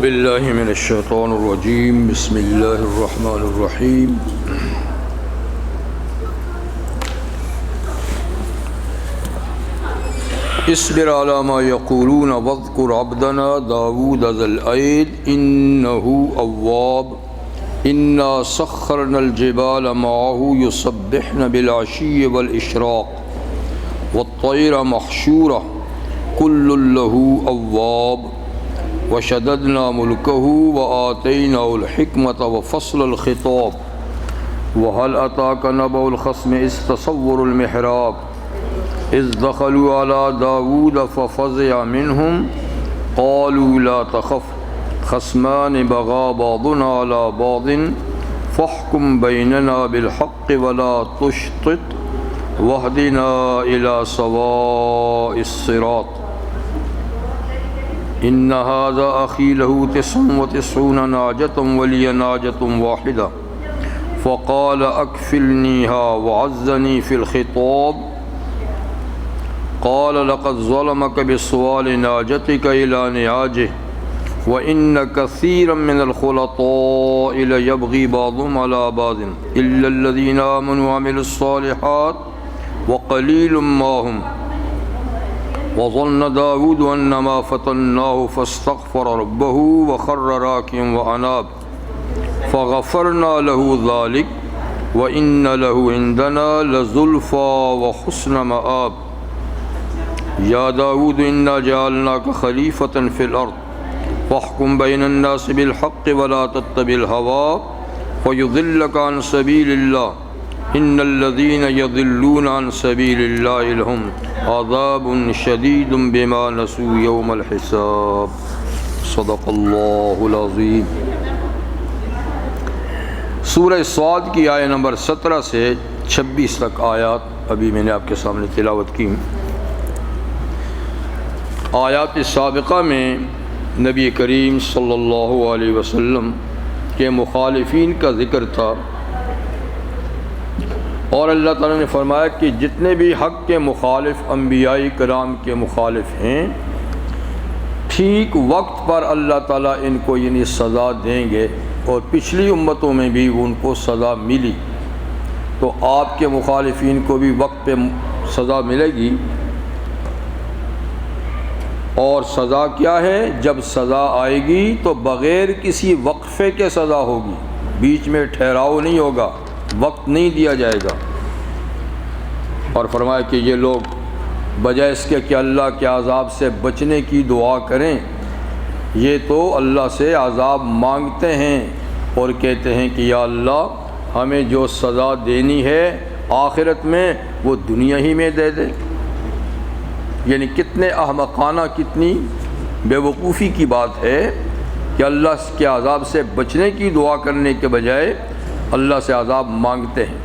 باللہ من الشیطان الرجیم بسم اللہ الرحمن الرحیم اصبر علی ما یقولون واذکر عبدنا داود ذا الاید انہ اواب انا سخرنا الجبال معه یسبحن بالعشی والاشراق والطیر محشورہ کل لہ اواب وشددنا ملکہ وآتیناہ الحکمۃ وفصل الخطاب وهل أتاك نبأ الخصم إذ تصوروا المحراب إذ دخلوا على داود ففزع منهم قالوا لا تخف خصمان بغى بعضنا على بعض فاحكم بيننا بالحق ولا تشطط واهدنا إلى سواء الصراط ان هذا اخي له 99 ناجة ولي ناجة واحدة فقال اكفلنيها وعزني في الخطاب قال لقد ظلمك بسؤال ناجتك الى نعاجه وان كثيرا من الخلطاء ليبغي بعضهم على بعض الا الذين امنوا وعملوا الصالحات وقليل ما هم وظن داود انما فتناه فاستغفر ربه وخر راكعا واناب فغفرنا له ذلك وان له عندنا لزلفى وحسن مآب يا داود انا جعلناك خليفة في الارض فاحكم بين الناس بالحق ولا تتبع الهوى فيضلك عن سبيل الله ان الذين يضلون عن سبيل الله لهم عذاب شديد بما نسوا يوم الحساب صدق اللہ العظیم۔ سورہ صاد کی آیت نمبر 17 سے 26 تک آیات ابھی میں نے آپ کے سامنے تلاوت کی۔ آیات سابقہ میں نبی کریم صلی اللہ علیہ وسلم کے مخالفین کا ذکر تھا، اور اللہ تعالیٰ نے فرمایا کہ جتنے بھی حق کے مخالف انبیاء کرام کے مخالف ہیں، ٹھیک وقت پر اللہ تعالیٰ ان کو یعنی سزا دیں گے، اور پچھلی امتوں میں بھی ان کو سزا ملی، تو آپ کے مخالفین کو بھی وقت پہ سزا ملے گی۔ اور سزا کیا ہے؟ جب سزا آئے گی تو بغیر کسی وقفے کے سزا ہوگی، بیچ میں ٹھہراؤ نہیں ہوگا، وقت نہیں دیا جائے گا۔ اور فرمایا کہ یہ لوگ بجائے اس کے کہ اللہ کے عذاب سے بچنے کی دعا کریں، یہ تو اللہ سے عذاب مانگتے ہیں اور کہتے ہیں کہ یا اللہ ہمیں جو سزا دینی ہے آخرت میں وہ دنیا ہی میں دے دے۔ یعنی کتنے احمقانہ، کتنی بے وقوفی کی بات ہے کہ اللہ کے عذاب سے بچنے کی دعا کرنے کے بجائے اللہ سے عذاب مانگتے ہیں۔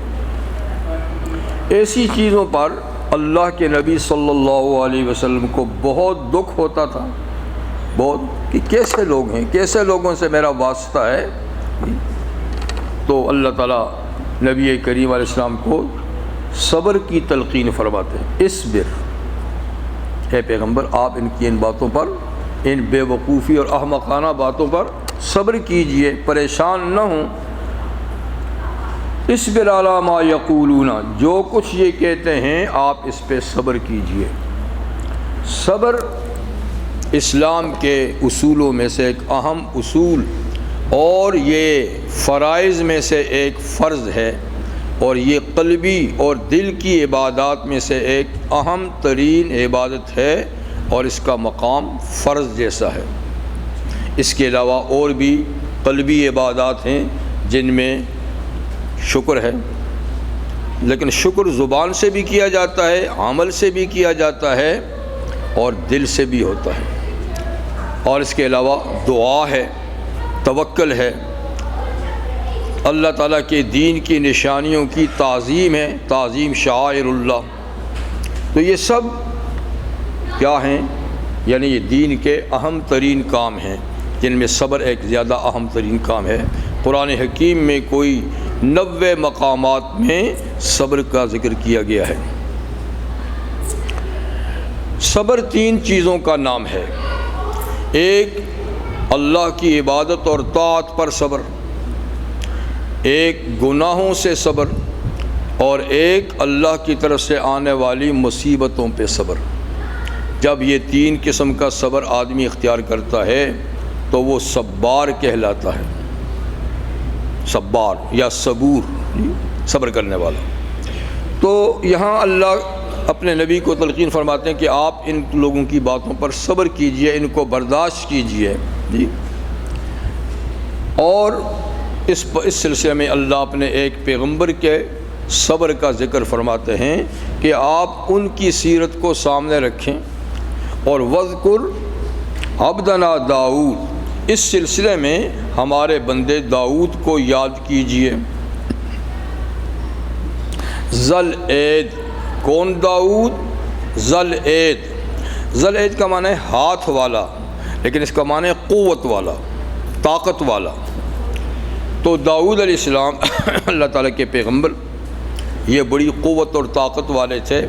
ایسی چیزوں پر اللہ کے نبی صلی اللہ علیہ وسلم کو بہت دکھ ہوتا تھا، بہت، کہ کیسے لوگ ہیں، کیسے لوگوں سے میرا واسطہ ہے۔ تو اللہ تعالیٰ نبی کریم علیہ السلام کو صبر کی تلقین فرماتے ہیں۔ اصبر، اے پیغمبر آپ ان کی ان باتوں پر، ان بے وقوفی اور احمقانہ باتوں پر صبر کیجئے، پریشان نہ ہوں۔ اصبر علی ما یقولون، جو کچھ یہ کہتے ہیں آپ اس پہ صبر کیجئے۔ صبر اسلام کے اصولوں میں سے ایک اہم اصول، اور یہ فرائض میں سے ایک فرض ہے، اور یہ قلبی اور دل کی عبادات میں سے ایک اہم ترین عبادت ہے، اور اس کا مقام فرض جیسا ہے۔ اس کے علاوہ اور بھی قلبی عبادات ہیں جن میں شکر ہے، لیکن شکر زبان سے بھی کیا جاتا ہے، عمل سے بھی کیا جاتا ہے، اور دل سے بھی ہوتا ہے۔ اور اس کے علاوہ دعا ہے، توکل ہے، اللہ تعالیٰ کے دین کی نشانیوں کی تعظیم ہے، تعظیم شعائر اللہ۔ تو یہ سب کیا ہیں؟ یعنی یہ دین کے اہم ترین کام ہیں، جن میں صبر ایک زیادہ اہم ترین کام ہے۔ قرآن حکیم میں کوئی 90 مقامات میں صبر کا ذکر کیا گیا ہے۔ صبر 3 چیزوں کا نام ہے۔ ایک اللہ کی عبادت اور طاعت پر صبر، ایک گناہوں سے صبر، اور ایک اللہ کی طرف سے آنے والی مصیبتوں پہ صبر۔ جب یہ تین قسم کا صبر آدمی اختیار کرتا ہے تو وہ صبار کہلاتا ہے، صبار یا صبور، صبر کرنے والا۔ تو یہاں اللہ اپنے نبی کو تلقین فرماتے ہیں کہ آپ ان لوگوں کی باتوں پر صبر کیجئے، ان کو برداشت کیجئے جی۔ اور اس سلسلے میں اللہ اپنے ایک پیغمبر کے صبر کا ذکر فرماتے ہیں کہ آپ ان کی سیرت کو سامنے رکھیں، اور وَاذْكُرْ عَبْدَنَا داؤد، اس سلسلے میں ہمارے بندے داؤد کو یاد کیجئے۔ ذل عید، کون داؤد؟ ذل عید، ذل عید کا معنی ہے ہاتھ والا، لیکن اس کا معنی ہے قوت والا، طاقت والا۔ تو داؤد علیہ السلام اللہ تعالیٰ کے پیغمبر، یہ بڑی قوت اور طاقت والے تھے،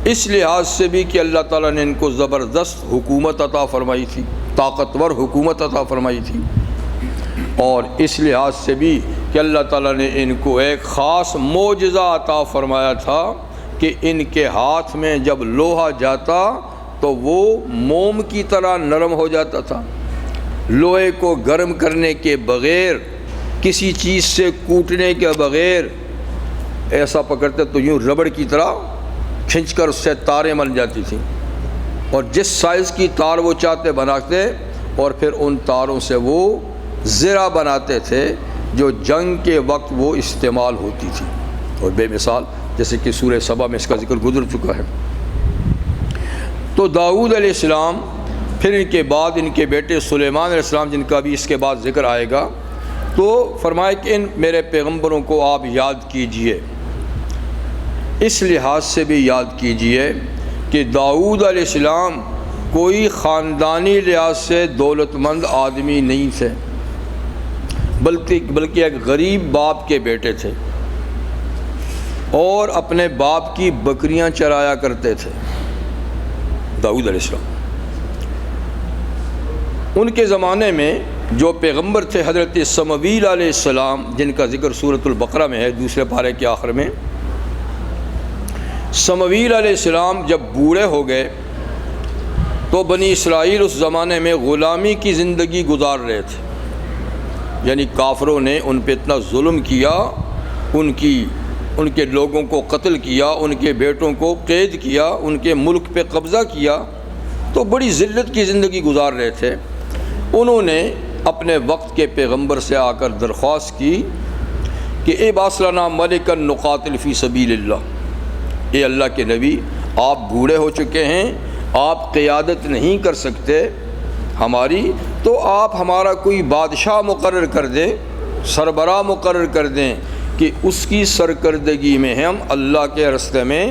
اس لحاظ سے بھی کہ اللہ تعالیٰ نے ان کو زبردست حکومت عطا فرمائی تھی، طاقتور حکومت عطا فرمائی تھی، اور اس لحاظ سے بھی کہ اللہ تعالیٰ نے ان کو ایک خاص معجزہ عطا فرمایا تھا کہ ان کے ہاتھ میں جب لوہا جاتا تو وہ موم کی طرح نرم ہو جاتا تھا۔ لوہے کو گرم کرنے کے بغیر، کسی چیز سے کوٹنے کے بغیر ایسا پکڑتے تو یوں ربڑ کی طرح کھنچ کر اس سے تاریں بن جاتی تھیں، اور جس سائز کی تار وہ چاہتے بناتے، اور پھر ان تاروں سے وہ زرہ بناتے تھے جو جنگ کے وقت وہ استعمال ہوتی تھی، اور بے مثال، جیسے کہ سورہ سبا میں اس کا ذکر گزر چکا ہے۔ تو داؤد علیہ السلام، پھر ان کے بعد ان کے بیٹے سلیمان علیہ السلام، جن کا بھی اس کے بعد ذکر آئے گا، تو فرمائے کہ ان میرے پیغمبروں کو آپ یاد کیجئے، اس لحاظ سے بھی یاد کیجئے کہ داؤد علیہ السلام کوئی خاندانی لحاظ سے دولت مند آدمی نہیں تھے، بلکہ ایک غریب باپ کے بیٹے تھے، اور اپنے باپ کی بکریاں چرایا کرتے تھے داؤد علیہ السلام۔ ان کے زمانے میں جو پیغمبر تھے حضرت سمویل علیہ السلام، جن کا ذکر سورۃ البقرہ میں ہے، دوسرے پارے کے آخر میں۔ سمویل علیہ السلام جب بوڑھے ہو گئے تو بنی اسرائیل اس زمانے میں غلامی کی زندگی گزار رہے تھے، یعنی کافروں نے ان پہ اتنا ظلم کیا، ان کے لوگوں کو قتل کیا، ان کے بیٹوں کو قید کیا، ان کے ملک پہ قبضہ کیا، تو بڑی ذلت کی زندگی گزار رہے تھے۔ انہوں نے اپنے وقت کے پیغمبر سے آ کر درخواست کی کہ ابعث لنا ملکا نقاتل فی سبیل اللہ، اے اللہ کے نبی، آپ بوڑھے ہو چکے ہیں، آپ قیادت نہیں کر سکتے ہماری، تو آپ ہمارا کوئی بادشاہ مقرر کر دیں، سربراہ مقرر کر دیں کہ اس کی سرکردگی میں ہم اللہ کے راستے میں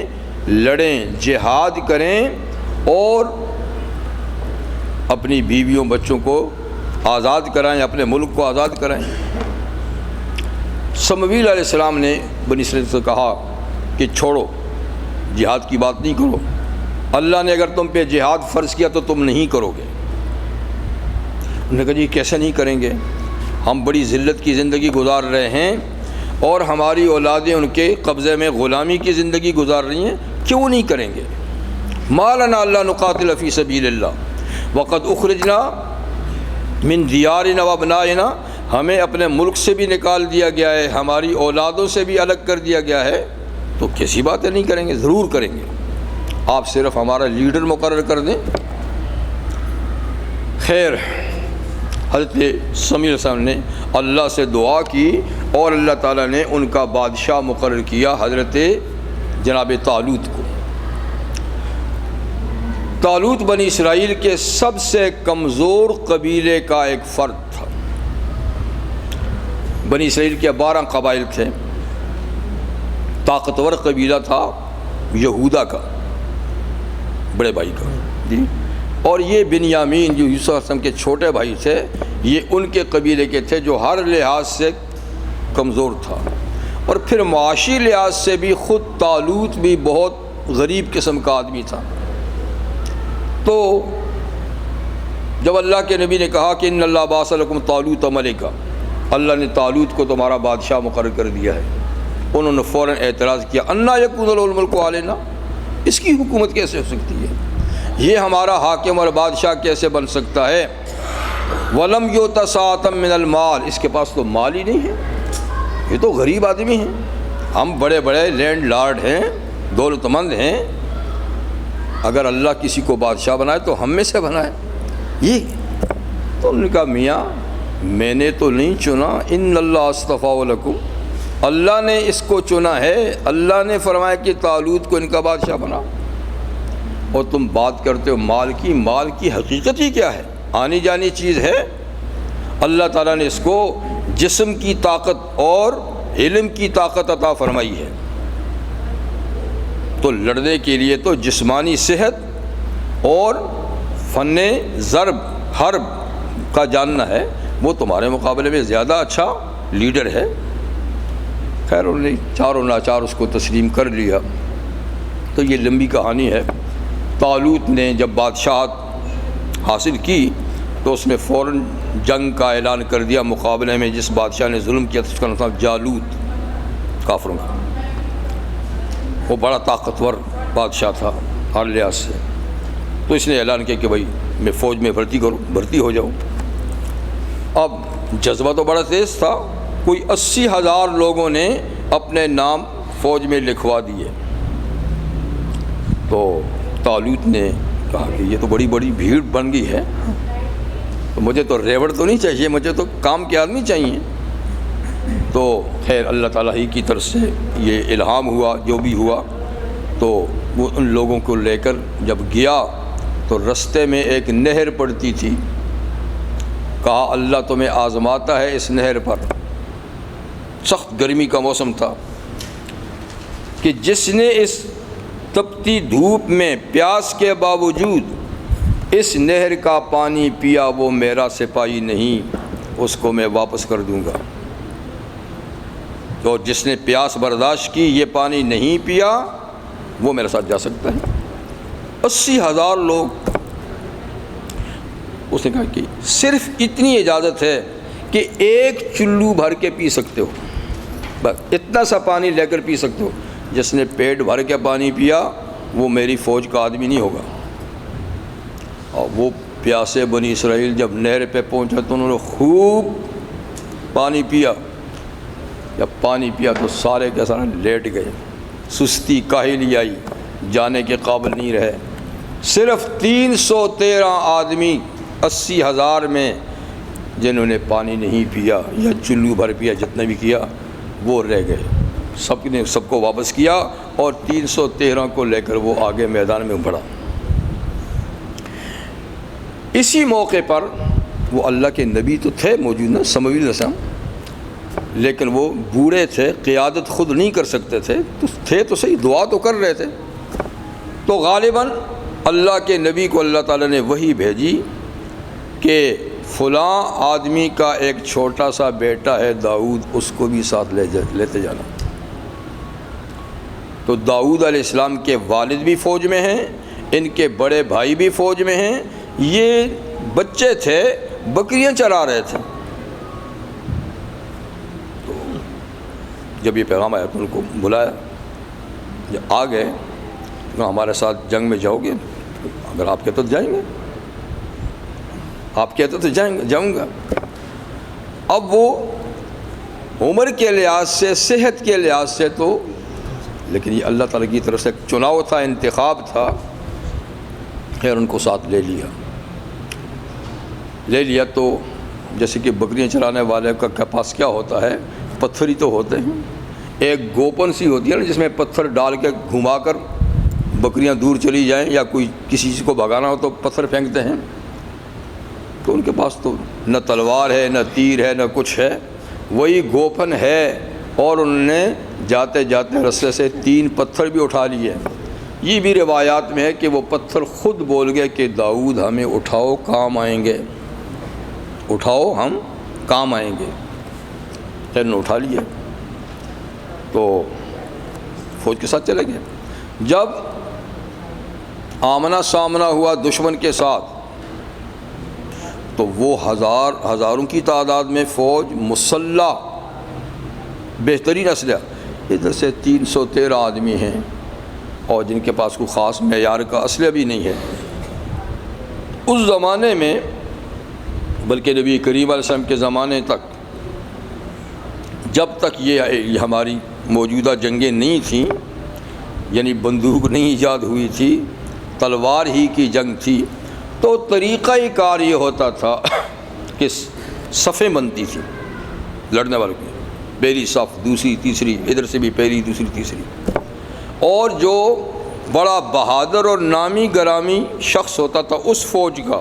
لڑیں، جہاد کریں، اور اپنی بیویوں بچوں کو آزاد کرائیں، اپنے ملک کو آزاد کرائیں۔ سمویل علیہ السلام نے بنی اسرائیل سے کہا کہ چھوڑو، جہاد کی بات نہیں کرو، اللہ نے اگر تم پہ جہاد فرض کیا تو تم نہیں کرو گے۔ انہوں نے کہا جی کیسے نہیں کریں گے، ہم بڑی ذلت کی زندگی گزار رہے ہیں، اور ہماری اولادیں ان کے قبضے میں غلامی کی زندگی گزار رہی ہیں، کیوں نہیں کریں گے؟ ما لنا الا نقاتل فی سبیل اللہ وقد اخرجنا من دیارنا وابنائنا، ہمیں اپنے ملک سے بھی نکال دیا گیا ہے، ہماری اولادوں سے بھی الگ کر دیا گیا ہے، تو کیسی باتیں نہیں کریں گے، ضرور کریں گے، آپ صرف ہمارا لیڈر مقرر کر دیں۔ خیر، حضرت سمیع علیہ السلام نے اللہ سے دعا کی، اور اللہ تعالیٰ نے ان کا بادشاہ مقرر کیا حضرت جناب طالوت کو۔ طالوت بنی اسرائیل کے سب سے کمزور قبیلے کا ایک فرد تھا۔ بنی اسرائیل کے 12 قبائل تھے، طاقتور قبیلہ تھا یہودا کا، بڑے بھائی کا جی، اور یہ بنیامین جو یوسف علیہ السلام کے چھوٹے بھائی تھے، یہ ان کے قبیلے کے تھے جو ہر لحاظ سے کمزور تھا، اور پھر معاشی لحاظ سے بھی خود طالوت بھی بہت غریب قسم کا آدمی تھا۔ تو جب اللہ کے نبی نے کہا کہ ان اللہ بعث لکم طالوت ملکا، اللہ نے طالوت کو تمہارا بادشاہ مقرر کر دیا ہے، انہوں نے فوراً اعتراض کیا، انا یکون له الملک علینا، اس کی حکومت کیسے ہو سکتی ہے، یہ ہمارا حاکم اور بادشاہ کیسے بن سکتا ہے، ولم یؤت ساعۃ من المال، اس کے پاس تو مال ہی نہیں ہے، یہ تو غریب آدمی ہیں، ہم بڑے بڑے لینڈ لارڈ ہیں، دولت مند ہیں، اگر اللہ کسی کو بادشاہ بنائے تو ہم میں سے بنائے یہ۔ تو انہوں نے کہا میاں میں نے تو نہیں چنا، ان اللہ اصطفیٰ لکم، اللہ نے اس کو چنا ہے، اللہ نے فرمایا کہ طالوت کو ان کا بادشاہ بنا، اور تم بات کرتے ہو مال کی، مال کی حقیقت ہی کیا ہے، آنی جانی چیز ہے، اللہ تعالیٰ نے اس کو جسم کی طاقت اور علم کی طاقت عطا فرمائی ہے، تو لڑنے کے لیے تو جسمانی صحت اور فن ضرب حرب کا جاننا ہے، وہ تمہارے مقابلے میں زیادہ اچھا لیڈر ہے۔ خیر انہوں نے چاروں ناچار اس کو تسلیم کر لیا۔ تو یہ لمبی کہانی ہے۔ طالوت نے جب بادشاہت حاصل کی تو اس نے فوراً جنگ کا اعلان کر دیا مقابلے میں جس بادشاہ نے ظلم کیا تھا، اس کا نام تھا جالوت، کافروں کا۔ وہ بڑا طاقتور بادشاہ تھا ہر لحاظ سے، تو اس نے اعلان کیا کہ بھائی میں فوج میں بھرتی ہو جاؤں۔ اب جذبہ تو بڑا تیز تھا، کوئی 80,000 لوگوں نے اپنے نام فوج میں لکھوا دیے۔ تو طالوت نے کہا کہ یہ تو بڑی بڑی بھیڑ بن گئی ہے، تو مجھے تو ریوڑ تو نہیں چاہیے، مجھے تو کام کے آدمی چاہیے۔ تو خیر اللہ تعالیٰ ہی کی طرف سے یہ الہام ہوا، جو بھی ہوا، تو وہ ان لوگوں کو لے کر جب گیا تو رستے میں ایک نہر پڑتی تھی، کہا اللہ تمہیں آزماتا ہے اس نہر پر۔ سخت گرمی کا موسم تھا کہ جس نے اس تپتی دھوپ میں پیاس کے باوجود اس نہر کا پانی پیا وہ میرا سپاہی نہیں، اس کو میں واپس کر دوں گا۔ تو جس نے پیاس برداشت کی، یہ پانی نہیں پیا، وہ میرے ساتھ جا سکتا ہے۔ 80,000 لوگ۔ اس نے کہا کہ صرف اتنی اجازت ہے کہ ایک چلو بھر کے پی سکتے ہو، بس اتنا سا پانی لے کر پی سکتے ہو۔ جس نے پیٹ بھر کے پانی پیا وہ میری فوج کا آدمی نہیں ہوگا۔ اور وہ پیاسے بنی اسرائیل جب نہر پہ پہنچا تو انہوں نے خوب پانی پیا۔ جب پانی پیا تو سارے کے سارے لیٹ گئے، سستی کاہلی آئی، جانے کے قابل نہیں رہے۔ صرف 313 آدمی 80,000 میں جنہوں نے پانی نہیں پیا یا چلو بھر پیا، جتنا بھی کیا وہ رہ گئے۔ سب نے سب کو واپس کیا اور 313 کو لے کر وہ آگے میدان میں بڑھا۔ اسی موقع پر وہ اللہ کے نبی تو تھے موجود نا، سمویل علیہ السلام، لیکن وہ بوڑھے تھے، قیادت خود نہیں کر سکتے تھے، تو تھے تو صحیح، دعا تو کر رہے تھے۔ تو غالباً اللہ کے نبی کو اللہ تعالیٰ نے وحی بھیجی کہ فلاں آدمی کا ایک چھوٹا سا بیٹا ہے داؤد، اس کو بھی ساتھ لیتے جانا۔ تو داؤد علیہ السلام کے والد بھی فوج میں ہیں، ان کے بڑے بھائی بھی فوج میں ہیں، یہ بچے تھے بکریاں چرا رہے تھے۔ تو جب یہ پیغام آیا تو ان کو بلایا، جب آ گئے تو ہمارے ساتھ جنگ میں جاؤ گے؟ اگر آپ کہتے تو جائیں گے، آپ کہتے تو جاؤں گا۔ اب وہ عمر کے لحاظ سے، صحت کے لحاظ سے تو، لیکن یہ اللہ تعالیٰ کی طرف سے چناؤ تھا، انتخاب تھا، خیر ان کو ساتھ لے لیا۔ تو جیسے کہ بکریاں چرانے والے کا پاس کیا ہوتا ہے، پتھر ہی تو ہوتے ہیں، ایک گوپن سی ہوتی ہے نا جس میں پتھر ڈال کے گھما کر بکریاں دور چلی جائیں، یا کوئی کسی چیز کو بھگانا ہو تو پتھر پھینکتے ہیں۔ تو ان کے پاس تو نہ تلوار ہے، نہ تیر ہے، نہ کچھ ہے، وہی گوپن ہے، اور انہوں نے جاتے جاتے رستے سے 3 پتھر بھی اٹھا لیے۔ یہ بھی روایات میں ہے کہ وہ پتھر خود بول گئے کہ داؤد ہمیں اٹھاؤ، کام آئیں گے، اٹھاؤ ہم کام آئیں گے۔ خیر نے اٹھا لیا تو فوج کے ساتھ چلے گئے۔ جب آمنا سامنا ہوا دشمن کے ساتھ تو وہ ہزاروں کی تعداد میں فوج مسلح بہترین اسلحہ، ادھر سے 313 آدمی ہیں اور جن کے پاس کوئی خاص معیار کا اسلحہ بھی نہیں ہے۔ اس زمانے میں، بلکہ نبی کریم علیہ السلام کے زمانے تک، جب تک یہ ہماری موجودہ جنگیں نہیں تھیں، یعنی بندوق نہیں ایجاد ہوئی تھی، تلوار ہی کی جنگ تھی، تو طریقہ کار یہ ہوتا تھا کہ صفیں بنتی تھیں لڑنے والوں کی، پہلی صف، دوسری، تیسری، ادھر سے بھی پہلی، دوسری، تیسری، اور جو بڑا بہادر اور نامی گرامی شخص ہوتا تھا اس فوج کا،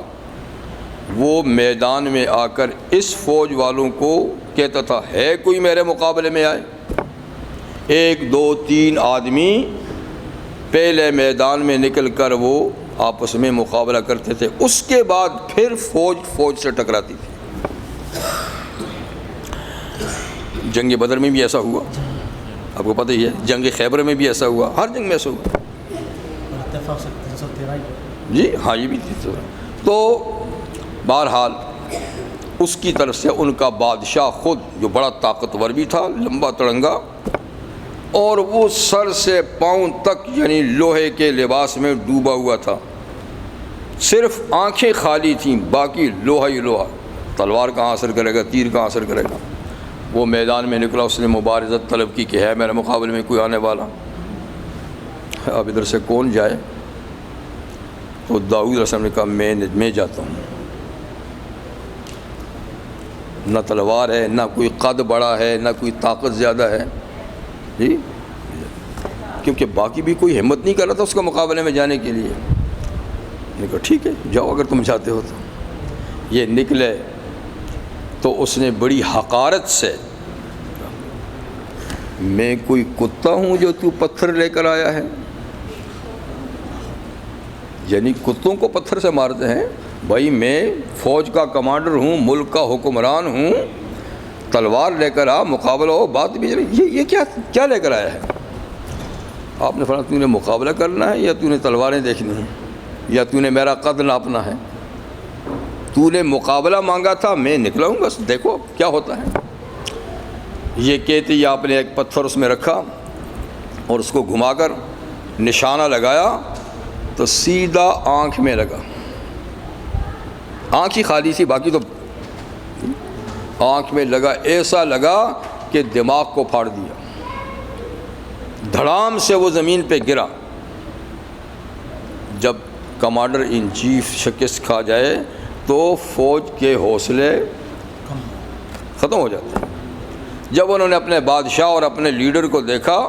وہ میدان میں آ کر اس فوج والوں کو کہتا تھا ہے کوئی میرے مقابلے میں آئے۔ 1 2 3 آدمی پہلے میدان میں نکل کر وہ آپس میں مقابلہ کرتے تھے، اس کے بعد پھر فوج سے ٹکراتی تھی۔ جنگ بدر میں بھی ایسا ہوا، آپ کو پتہ ہی ہے، جنگ خیبر میں بھی ایسا ہوا، ہر جنگ میں ایسا ہوا۔ جی ہاں، یہ بھی تھی۔ تو بہرحال اس کی طرف سے ان کا بادشاہ خود، جو بڑا طاقتور بھی تھا، لمبا تڑنگا، اور وہ سر سے پاؤں تک یعنی لوہے کے لباس میں ڈوبا ہوا تھا، صرف آنکھیں خالی تھیں، باقی لوہا ہی لوہا۔ تلوار کہاں اثر کرے گا، تیر کہاں اثر کرے گا۔ وہ میدان میں نکلا، اس نے مبارزت طلب کی کہ ہے میرے مقابلے میں کوئی آنے والا، اب ادھر سے کون جائے؟ تو داؤد علیہ السلام نے کہا میں جاتا ہوں۔ نہ تلوار ہے، نہ کوئی قد بڑا ہے، نہ کوئی طاقت زیادہ ہے، جی، کیونکہ باقی بھی کوئی ہمت نہیں کر رہا تھا اس کا مقابلے میں جانے کے لیے۔ میں نے کہا ٹھیک ہے جاؤ اگر تم چاہتے ہو تو۔ یہ نکلے تو اس نے بڑی حقارت سے، میں کوئی کتا ہوں جو تو پتھر لے کر آیا ہے؟ یعنی کتوں کو پتھر سے مارتے ہیں؟ بھائی میں فوج کا کمانڈر ہوں، ملک کا حکمران ہوں، تلوار لے کر آ، مقابلہ ہو، بات بھی یہ کیا لے کر آیا ہے؟ آپ نے فرمایا تو نے مقابلہ کرنا ہے یا تو نے تلواریں دیکھنی ہیں یا تو نے میرا قد ناپنا ہے؟ تو نے مقابلہ مانگا تھا، میں نکلا ہوں، بس دیکھو کیا ہوتا ہے۔ یہ کہتے ہی آپ نے ایک پتھر اس میں رکھا اور اس کو گھما کر نشانہ لگایا تو سیدھا آنکھ میں لگا۔ آنکھ ہی خالی تھی، باقی تو آنکھ میں لگا، ایسا لگا کہ دماغ کو پھاڑ دیا، دھڑام سے وہ زمین پہ گرا۔ جب کمانڈر ان چیف شکست کھا جائے تو فوج کے حوصلے ختم ہو جاتے ہیں۔ جب انہوں نے اپنے بادشاہ اور اپنے لیڈر کو دیکھا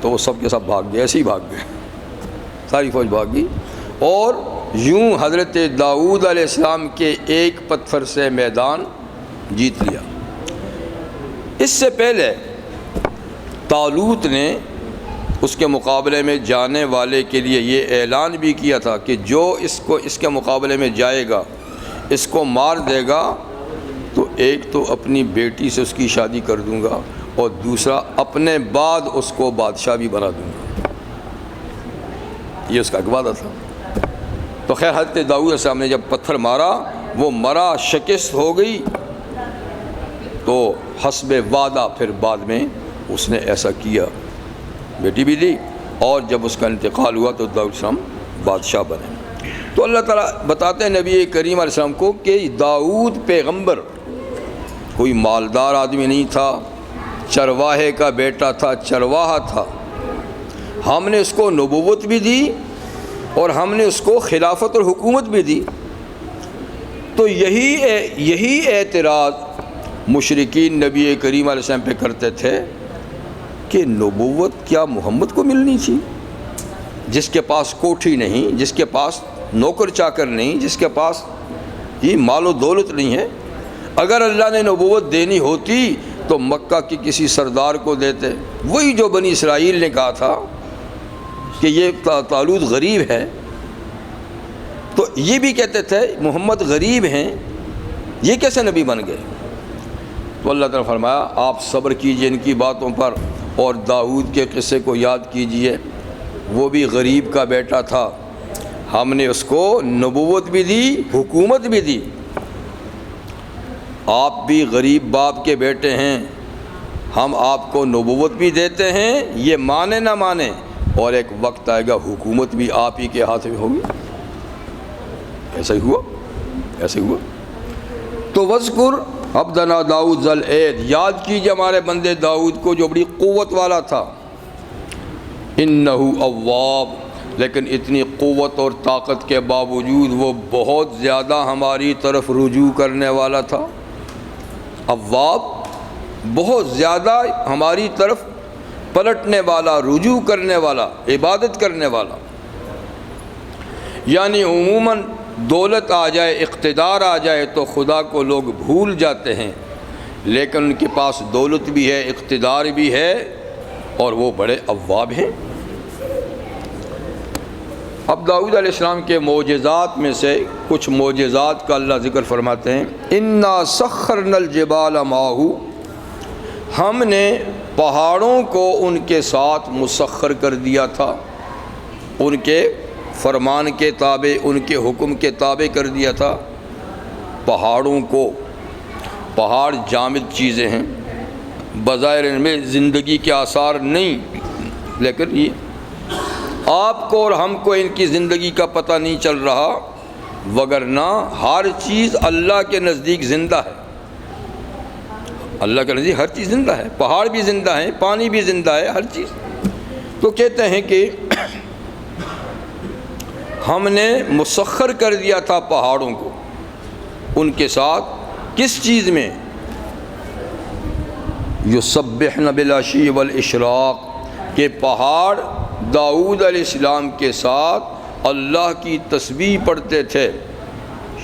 تو وہ سب کے سب بھاگ گئے، ایسے ہی بھاگ گئے، ساری فوج بھاگ گئی، اور یوں حضرت داؤد علیہ السلام کے ایک پتھر سے میدان جیت لیا۔ اس سے پہلے طالوت نے اس کے مقابلے میں جانے والے کے لیے یہ اعلان بھی کیا تھا کہ جو اس کے مقابلے میں جائے گا، اس کو مار دے گا تو ایک تو اپنی بیٹی سے اس کی شادی کر دوں گا اور دوسرا اپنے بعد اس کو بادشاہ بھی بنا دوں گا۔ یہ اس کا ایک وعدہ تھا۔ تو خیر حضرت داؤد علیہ السلام نے جب پتھر مارا، وہ مرا، شکست ہو گئی، تو حسب وعدہ پھر بعد میں اس نے ایسا کیا، بیٹی بھی دی، اور جب اس کا انتقال ہوا تو داؤد علیہ السلام بادشاہ بنے۔ تو اللہ تعالیٰ بتاتے ہیں نبی کریم علیہ السلام کو کہ داؤد پیغمبر کوئی مالدار آدمی نہیں تھا، چرواہے کا بیٹا تھا، چرواہا تھا۔ ہم نے اس کو نبوت بھی دی اور ہم نے اس کو خلافت اور حکومت بھی دی۔ تو یہی اعتراض مشرکین نبی کریم علیہ السلام پہ کرتے تھے کہ نبوت کیا محمد کو ملنی تھی، جس کے پاس کوٹھی نہیں، جس کے پاس نوکر چاکر نہیں، جس کے پاس یہ مال و دولت نہیں ہے؟ اگر اللہ نے نبوت دینی ہوتی تو مکہ کی کسی سردار کو دیتے، وہی جو بنی اسرائیل نے کہا تھا کہ یہ طالوت غریب ہے، تو یہ بھی کہتے تھے محمد غریب ہیں، یہ کیسے نبی بن گئے؟ تو اللہ تعالیٰ نے فرمایا آپ صبر کیجئے ان کی باتوں پر، اور داؤد کے قصے کو یاد کیجئے، وہ بھی غریب کا بیٹا تھا، ہم نے اس کو نبوت بھی دی، حکومت بھی دی۔ آپ بھی غریب باپ کے بیٹے ہیں، ہم آپ کو نبوت بھی دیتے ہیں، یہ مانے نہ مانے، اور ایک وقت آئے گا حکومت بھی آپ ہی کے ہاتھ میں ہوگی۔ ایسا ہی ہوا، ایسا ہی ہوا۔ تو وذکر عبدنا داؤد ذل الایدی، یاد کیجیے ہمارے بندے داؤد کو جو بڑی قوت والا تھا۔ انہ اواب، لیکن اتنی قوت اور طاقت کے باوجود وہ بہت زیادہ ہماری طرف رجوع کرنے والا تھا۔ اواب، بہت زیادہ ہماری طرف پلٹنے والا، رجوع کرنے والا، عبادت کرنے والا۔ یعنی عموماً دولت آ جائے، اقتدار آ جائے تو خدا کو لوگ بھول جاتے ہیں، لیکن ان کے پاس دولت بھی ہے، اقتدار بھی ہے، اور وہ بڑے اواب ہیں۔ اب داؤد علیہ السلام کے معجزات میں سے کچھ معجزات کا اللہ ذکر فرماتے ہیں۔ انا سخرنا الجبال معہ، ہم نے پہاڑوں کو ان کے ساتھ مسخر کر دیا تھا، ان کے فرمان کے تابع، ان کے حکم کے تابع کر دیا تھا پہاڑوں کو۔ پہاڑ جامد چیزیں ہیں، بظاہر ان میں زندگی کے آثار نہیں، لیکن یہ آپ کو اور ہم کو ان کی زندگی کا پتہ نہیں چل رہا، وگرنہ ہر چیز اللہ کے نزدیک زندہ ہے۔ اللہ کے نزدیک ہر چیز زندہ ہے، پہاڑ بھی زندہ ہیں، پانی بھی زندہ ہے، ہر چیز۔ تو کہتے ہیں کہ ہم نے مسخر کر دیا تھا پہاڑوں کو ان کے ساتھ، کس چیز میں؟ یسبحن بالعشی والاشراق، کہ پہاڑ داؤد علیہ السلام کے ساتھ اللہ کی تسبیح پڑھتے تھے،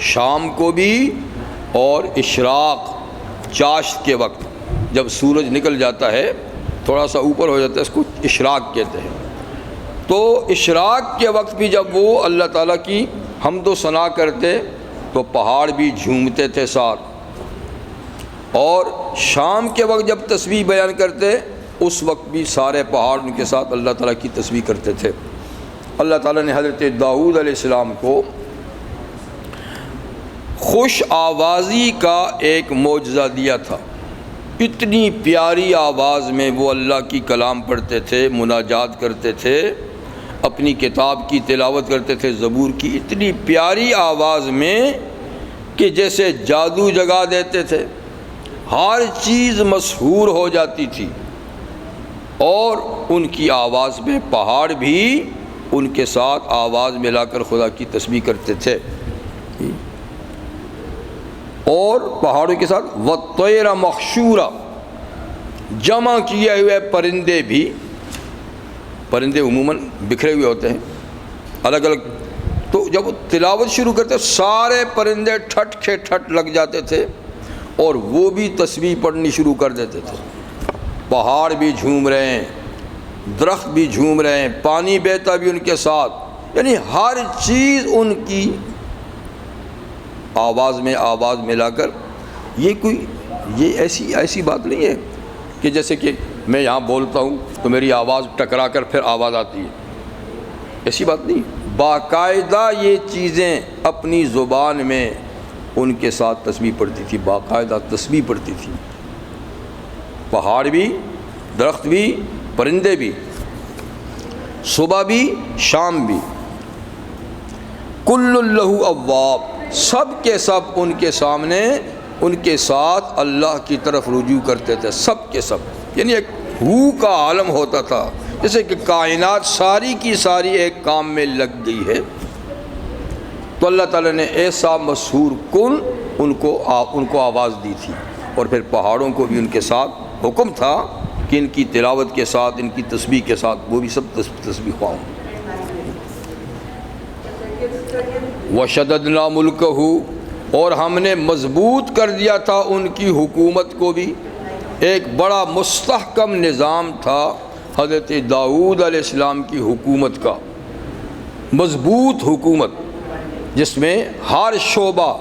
شام کو بھی اور اشراق، چاشت کے وقت جب سورج نکل جاتا ہے، تھوڑا سا اوپر ہو جاتا ہے، اس کو اشراق کہتے ہیں۔ تو اشراق کے وقت بھی جب وہ اللہ تعالیٰ کی حمد و ثنا کرتے تو پہاڑ بھی جھومتے تھے ساتھ، اور شام کے وقت جب تسبیح بیان کرتے اس وقت بھی سارے پہاڑ ان کے ساتھ اللہ تعالیٰ کی تسبیح کرتے تھے۔ اللہ تعالیٰ نے حضرت داؤد علیہ السلام کو خوش آوازی کا ایک معجزہ دیا تھا۔ اتنی پیاری آواز میں وہ اللہ کی کلام پڑھتے تھے، مناجات کرتے تھے، اپنی کتاب کی تلاوت کرتے تھے، زبور کی، اتنی پیاری آواز میں کہ جیسے جادو جگا دیتے تھے، ہر چیز مسحور ہو جاتی تھی، اور ان کی آواز میں پہاڑ بھی ان کے ساتھ آواز ملا کر خدا کی تسبیح کرتے تھے، اور پہاڑوں کے ساتھ وَالطَّيْرَ مَخْشُورًا، جمع کیے ہوئے پرندے بھی، پرندے عموماً بکھرے ہوئے ہوتے ہیں الگ الگ، تو جب وہ تلاوت شروع کرتے سارے پرندے ٹھٹ کے ٹھٹ لگ جاتے تھے اور وہ بھی تسبیح پڑھنی شروع کر دیتے تھے۔ پہاڑ بھی جھوم رہے ہیں، درخت بھی جھوم رہے ہیں، پانی بہتا بھی ان کے ساتھ، یعنی ہر چیز ان کی آواز میں آواز ملا کر۔ یہ ایسی بات نہیں ہے کہ جیسے کہ میں یہاں بولتا ہوں تو میری آواز ٹکرا کر پھر آواز آتی ہے، ایسی بات نہیں۔ باقاعدہ یہ چیزیں اپنی زبان میں ان کے ساتھ تسبیح پڑھتی تھی، باقاعدہ تسبیح پڑھتی تھی، پہاڑ بھی، درخت بھی، پرندے بھی، صبح بھی شام بھی۔ کل لہ اواب، سب کے سب ان کے سامنے، ان کے ساتھ اللہ کی طرف رجوع کرتے تھے، سب کے سب، یعنی ایک ہو کا عالم ہوتا تھا، جیسے کہ کائنات ساری کی ساری ایک کام میں لگ گئی ہے، تو اللہ تعالیٰ نے ایسا مسحور کن ان کو آواز دی تھی، اور پھر پہاڑوں کو بھی ان کے ساتھ حکم تھا کہ ان کی تلاوت کے ساتھ، ان کی تسبیح کے ساتھ وہ بھی سب تسبیح خواہ ہوں۔ وَشَدَدْنَا مُلْكَهُ، اور ہم نے مضبوط کر دیا تھا ان کی حکومت کو بھی، ایک بڑا مستحکم نظام تھا حضرت داؤد علیہ السلام کی حکومت کا، مضبوط حکومت جس میں ہر شعبہ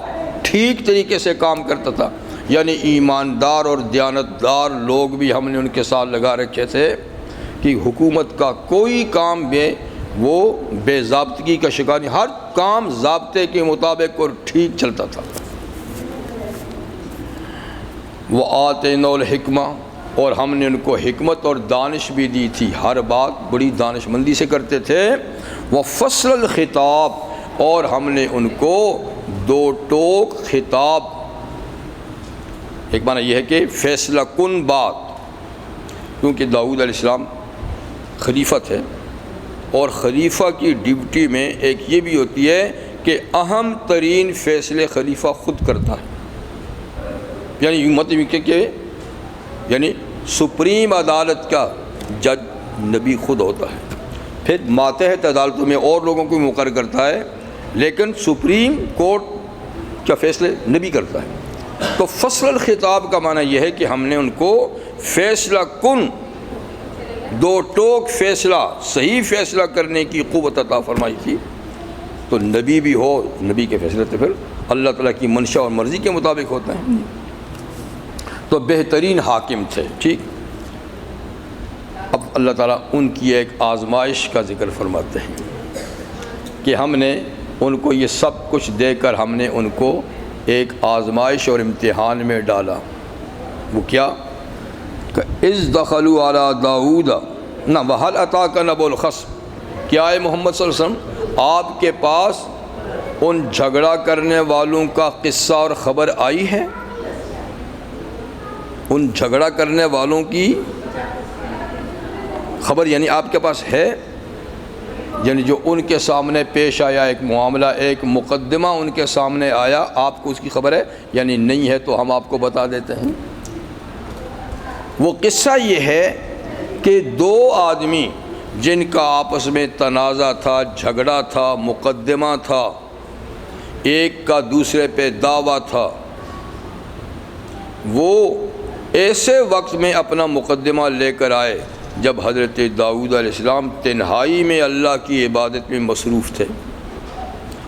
ٹھیک طریقے سے کام کرتا تھا، یعنی ایماندار اور دیانتدار لوگ بھی ہم نے ان کے ساتھ لگا رکھے تھے کہ حکومت کا کوئی کام میں وہ بے ضابطگی کا شکار نہیں، ہر کام ضابطے کے مطابق اور ٹھیک چلتا تھا۔ وَآتَيْنَا الْحِکْمَةَ، اور ہم نے ان کو حکمت اور دانش بھی دی تھی، ہر بات بڑی دانش مندی سے کرتے تھے۔ وَفَصْلَ الْخِطَابِ، اور ہم نے ان کو دو ٹوک خطاب، ایک معنی یہ ہے کہ فیصلہ کن بات، کیونکہ داؤد علیہ السلام خلیفہ تھے، اور خلیفہ کی ڈیوٹی میں ایک یہ بھی ہوتی ہے کہ اہم ترین فیصلے خلیفہ خود کرتا ہے، یعنی مطلب کہ یعنی سپریم عدالت کا جج نبی خود ہوتا ہے، پھر ماتحت عدالتوں میں اور لوگوں کو مقرر کرتا ہے، لیکن سپریم کورٹ کا فیصلے نبی کرتا ہے۔ تو فصل الخطاب کا معنی یہ ہے کہ ہم نے ان کو فیصلہ کن، دو ٹوک فیصلہ، صحیح فیصلہ کرنے کی قوت عطا فرمائی تھی۔ تو نبی بھی ہو، نبی کے فیصلے تو پھر اللہ تعالیٰ کی منشا اور مرضی کے مطابق ہوتے ہیں، تو بہترین حاکم تھے۔ ٹھیک، اب اللہ تعالیٰ ان کی ایک آزمائش کا ذکر فرماتے ہیں کہ ہم نے ان کو یہ سب کچھ دے کر ہم نے ان کو ایک آزمائش اور امتحان میں ڈالا۔ وہ کیا کہ اذ دخلوا علی داؤد نہ وہل اتاک نبأ الخصم، کیا ہے محمد صلی اللہ علیہ وسلم آپ کے پاس ان جھگڑا کرنے والوں کا قصہ اور خبر آئی ہے؟ ان جھگڑا کرنے والوں کی خبر یعنی آپ کے پاس ہے، یعنی جو ان کے سامنے پیش آیا، ایک معاملہ، ایک مقدمہ ان کے سامنے آیا، آپ کو اس کی خبر ہے؟ یعنی نہیں ہے تو ہم آپ کو بتا دیتے ہیں۔ وہ قصہ یہ ہے کہ دو آدمی جن کا آپس میں تنازع تھا، جھگڑا تھا، مقدمہ تھا، ایک کا دوسرے پہ دعویٰ تھا، وہ ایسے وقت میں اپنا مقدمہ لے کر آئے جب حضرت داؤد علیہ السلام تنہائی میں اللہ کی عبادت میں مصروف تھے،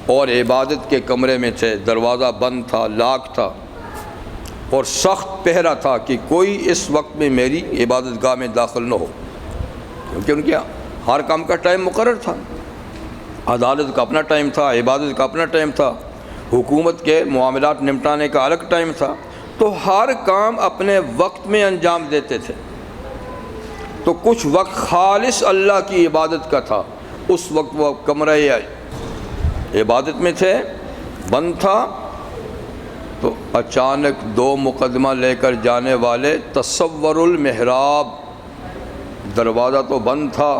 اور عبادت کے کمرے میں تھے، دروازہ بند تھا، لاک تھا، اور سخت پہرا تھا کہ کوئی اس وقت میں میری عبادت گاہ میں داخل نہ ہو، کیونکہ ان کے ہر کام کا ٹائم مقرر تھا، عدالت کا اپنا ٹائم تھا، عبادت کا اپنا ٹائم تھا، حکومت کے معاملات نمٹانے کا الگ ٹائم تھا، تو ہر کام اپنے وقت میں انجام دیتے تھے۔ تو کچھ وقت خالص اللہ کی عبادت کا تھا، اس وقت وہ کمرہ عبادت میں تھے، بند تھا، تو اچانک دو مقدمہ لے کر جانے والے تصور المحراب، دروازہ تو بند تھا،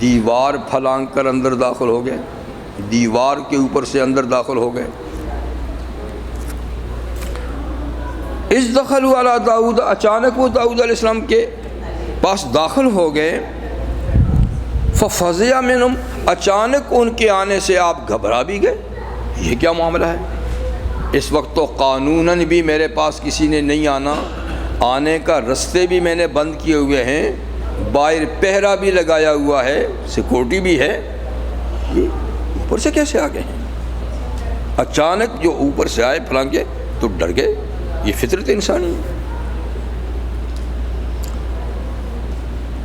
دیوار پھلانگ کر اندر داخل ہو گئے، دیوار کے اوپر سے اندر داخل ہو گئے۔ اذ دخلوا علی داؤد، اچانک وہ داؤد علیہ السلام کے پاس داخل ہو گئے، ففزع منہم، اچانک ان کے آنے سے آپ گھبرا بھی گئے، یہ کیا معاملہ ہے؟ اس وقت تو قانوناً بھی میرے پاس کسی نے نہیں آنے کا رستے بھی میں نے بند کیے ہوئے ہیں، باہر پہرا بھی لگایا ہوا ہے، سیکورٹی بھی ہے، یہ اوپر سے کیسے آ گئے ہیں؟ اچانک جو اوپر سے آئے پھلانگ کے تو ڈر گئے، یہ فطرت انسانی ہے۔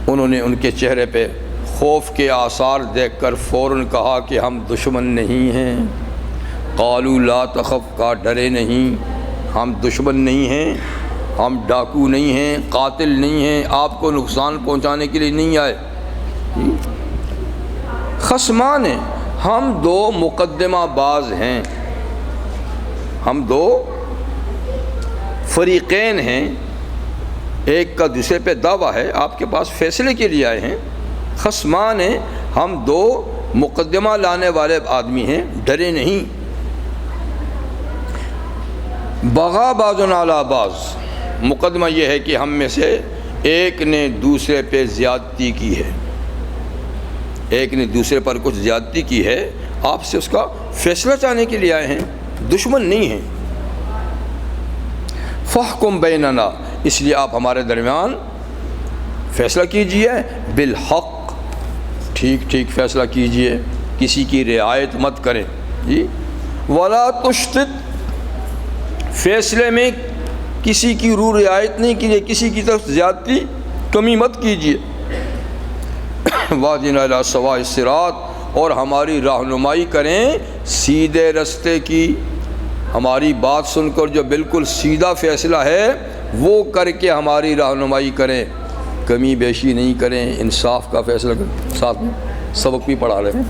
انہوں نے ان کے چہرے پہ خوف کے آثار دیکھ کر فوراً کہا کہ ہم دشمن نہیں ہیں۔ قالوا لا تخف، کا ڈرے نہیں، ہم دشمن نہیں ہیں، ہم ڈاکو نہیں ہیں، قاتل نہیں ہیں، آپ کو نقصان پہنچانے کے لیے نہیں آئے۔ خصمان ہیں، ہم دو مقدمہ باز ہیں، ہم دو فریقین ہیں، ایک کا دوسرے پہ دعویٰ ہے، آپ کے پاس فیصلے کے لیے آئے ہیں۔ خصمان ہیں، ہم دو مقدمہ لانے والے آدمی ہیں، ڈرے نہیں۔ بغا بعضنا علی بعض، مقدمہ یہ ہے کہ ہم میں سے ایک نے دوسرے پہ زیادتی کی ہے، ایک نے دوسرے پر کچھ زیادتی کی ہے، آپ سے اس کا فیصلہ چاہنے کے لیے آئے ہیں، دشمن نہیں ہیں۔ فاحکم بیننا، اس لیے آپ ہمارے درمیان فیصلہ کیجئے بالحق، ٹھیک ٹھیک فیصلہ کیجئے، کسی کی رعایت مت کریں جی، ولا تشتت، فیصلے میں کسی کی رعایت نہیں کیجیے، کسی کی طرف زیادتی کمی مت کیجیے۔ واہدنا الی سواء الصراط، اور ہماری رہنمائی کریں سیدھے رستے کی۔ ہماری بات سن کر جو بالکل سیدھا فیصلہ ہے وہ کر کے ہماری رہنمائی کریں، کمی بیشی نہیں کریں، انصاف کا فیصلہ کریں۔ ساتھ میں سبق بھی پڑھا رہے ہیں۔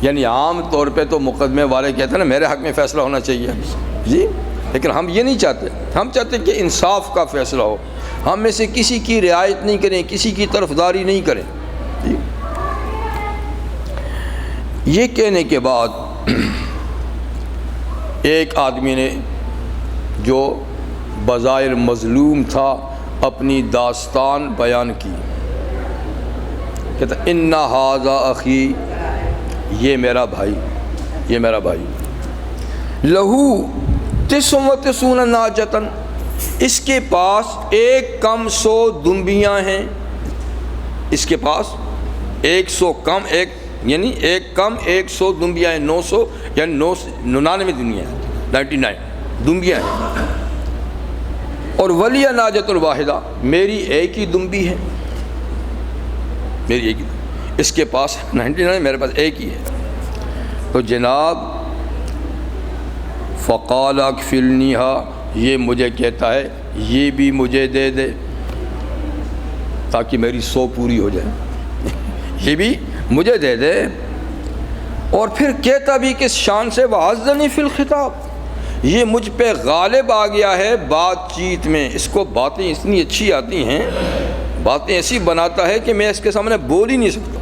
یعنی عام طور پہ تو مقدمے والے کہتے ہیں نا میرے حق میں فیصلہ ہونا چاہیے جی، لیکن ہم یہ نہیں چاہتے، ہم چاہتے ہیں کہ انصاف کا فیصلہ ہو، ہم میں سے کسی کی رعایت نہیں کریں، کسی کی طرفداری نہیں کریں جی۔ یہ کہنے کے بعد ایک آدمی نے جو بظاہر مظلوم تھا اپنی داستان بیان کی، کہتا ان ھذا اخی، یہ میرا بھائی، یہ میرا بھائی، لہو تسعۃ ناجۃ، اس کے پاس 100 دمبیاں ہیں، اس کے پاس 100 کم ایک یعنی ایک کم 100 دمبیاں ہیں، 900 یعنی 99 دمبیاں ہیں، 99 دمبیاں ہیں، اور ولی ناجۃ الواحدہ، میری ایک ہی دمبی ہے، میری ایک ہی، اس کے پاس 99 میرے پاس ایک ہی ہے۔ تو جناب فقال اکفلنیھا، یہ مجھے کہتا ہے یہ بھی مجھے دے دے تاکہ میری 100 پوری ہو جائے، یہ بھی مجھے دے دے۔ اور پھر کہتا بھی کس شان سے، وعزنی فی الخطاب، یہ مجھ پہ غالب آ گیا ہے بات چیت میں، اس کو باتیں اتنی اچھی آتی ہیں، باتیں ایسی بناتا ہے کہ میں اس کے سامنے بول ہی نہیں سکتا،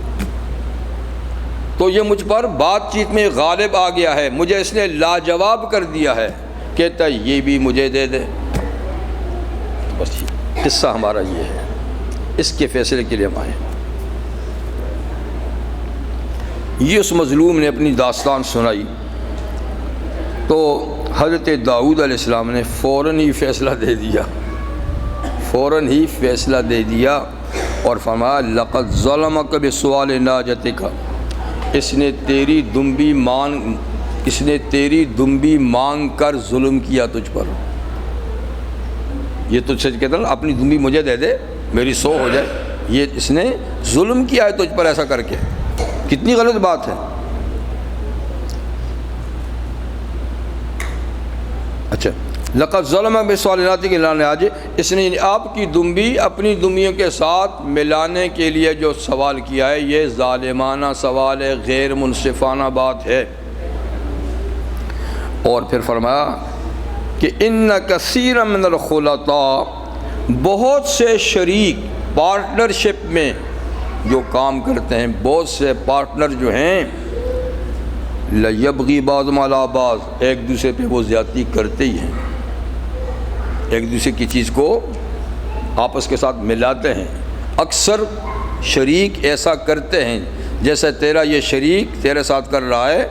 تو یہ مجھ پر بات چیت میں غالب آ گیا ہے، مجھے اس نے لاجواب کر دیا ہے، کہتا ہے یہ بھی مجھے دے دے۔ بس قصہ ہمارا یہ ہے، اس کے فیصلے کے لیے ہم آئے۔ یہ اس مظلوم نے اپنی داستان سنائی تو حضرت داؤد علیہ السلام نے فوراً ہی فیصلہ دے دیا، فوراً ہی فیصلہ دے دیا اور فرمایا لقد ظلمک بسؤال ناجتک، اس نے تیری دمبی مانگ کر ظلم کیا تجھ پر۔ یہ تجھ سے کہتا نا اپنی دمبی مجھے دے دے میری 100 ہو جائے، یہ اس نے ظلم کیا ہے تجھ پر ایسا کر کے، کتنی غلط بات ہے۔ اچھا لقد ظلم بسؤال ناجتک، اس نے آپ کی دمبی اپنی دمبیوں کے ساتھ ملانے کے لیے جو سوال کیا ہے یہ ظالمانہ سوال ہے، غیر منصفانہ بات ہے۔ اور پھر فرمایا کہ ان کثیر من الخلطاء، بہت سے شریک پارٹنرشپ میں جو کام کرتے ہیں، بہت سے پارٹنر جو ہیں، لیبغی بعضهم علی بعض، ایک دوسرے پہ وہ زیادتی کرتے ہی ہیں، ایک دوسرے کی چیز کو آپس کے ساتھ ملاتے ہیں۔ اکثر شریک ایسا کرتے ہیں، جیسا تیرا یہ شریک تیرے ساتھ کر رہا ہے،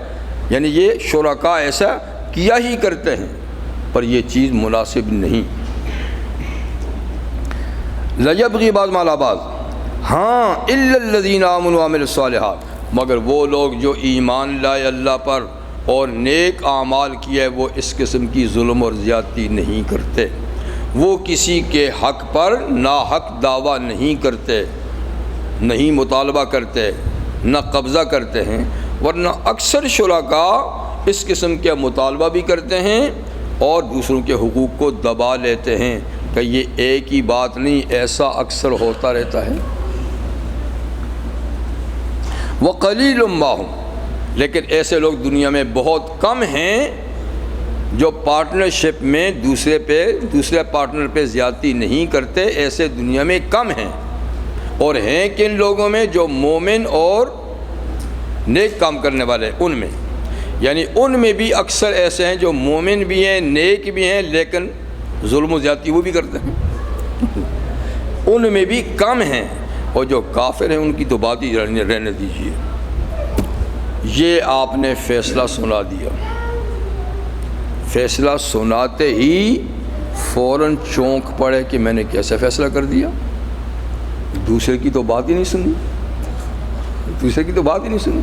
یعنی یہ شرکاء ایسا کیا ہی کرتے ہیں، پر یہ چیز مناسب نہیں۔ لیبغی بعضهم علی بعض، ہاں الا الذین آمنوا وعملوا الصالحات، مگر وہ لوگ جو ایمان لائے اللہ پر اور نیک اعمال کیے، وہ اس قسم کی ظلم اور زیادتی نہیں کرتے، وہ کسی کے حق پر ناحق دعویٰ نہیں کرتے، نہیں مطالبہ کرتے، نہ قبضہ کرتے ہیں، ورنہ اکثر شرکاء اس قسم کے مطالبہ بھی کرتے ہیں اور دوسروں کے حقوق کو دبا لیتے ہیں، کہ یہ ایک ہی بات نہیں، ایسا اکثر ہوتا رہتا ہے۔ وَقَلِيلٌ مَّا هُمْ، لیکن ایسے لوگ دنیا میں بہت کم ہیں جو پارٹنرشپ میں دوسرے پارٹنر پہ زیادتی نہیں کرتے، ایسے دنیا میں کم ہیں۔ اور ہیں کن لوگوں میں؟ جو مومن اور نیک کام کرنے والے، ان میں، یعنی ان میں بھی اکثر ایسے ہیں جو مومن بھی ہیں، نیک بھی ہیں، لیکن ظلم و زیادتی وہ بھی کرتے ہیں، ان میں بھی کم ہیں۔ اور جو کافر ہیں ان کی تو بات ہی رہنے دیجیے۔ یہ آپ نے فیصلہ سنا دیا، فیصلہ سناتے ہی فوراً چونک پڑے کہ میں نے کیسے فیصلہ کر دیا، دوسرے کی تو بات ہی نہیں سنی، دوسرے کی تو بات ہی نہیں سنی۔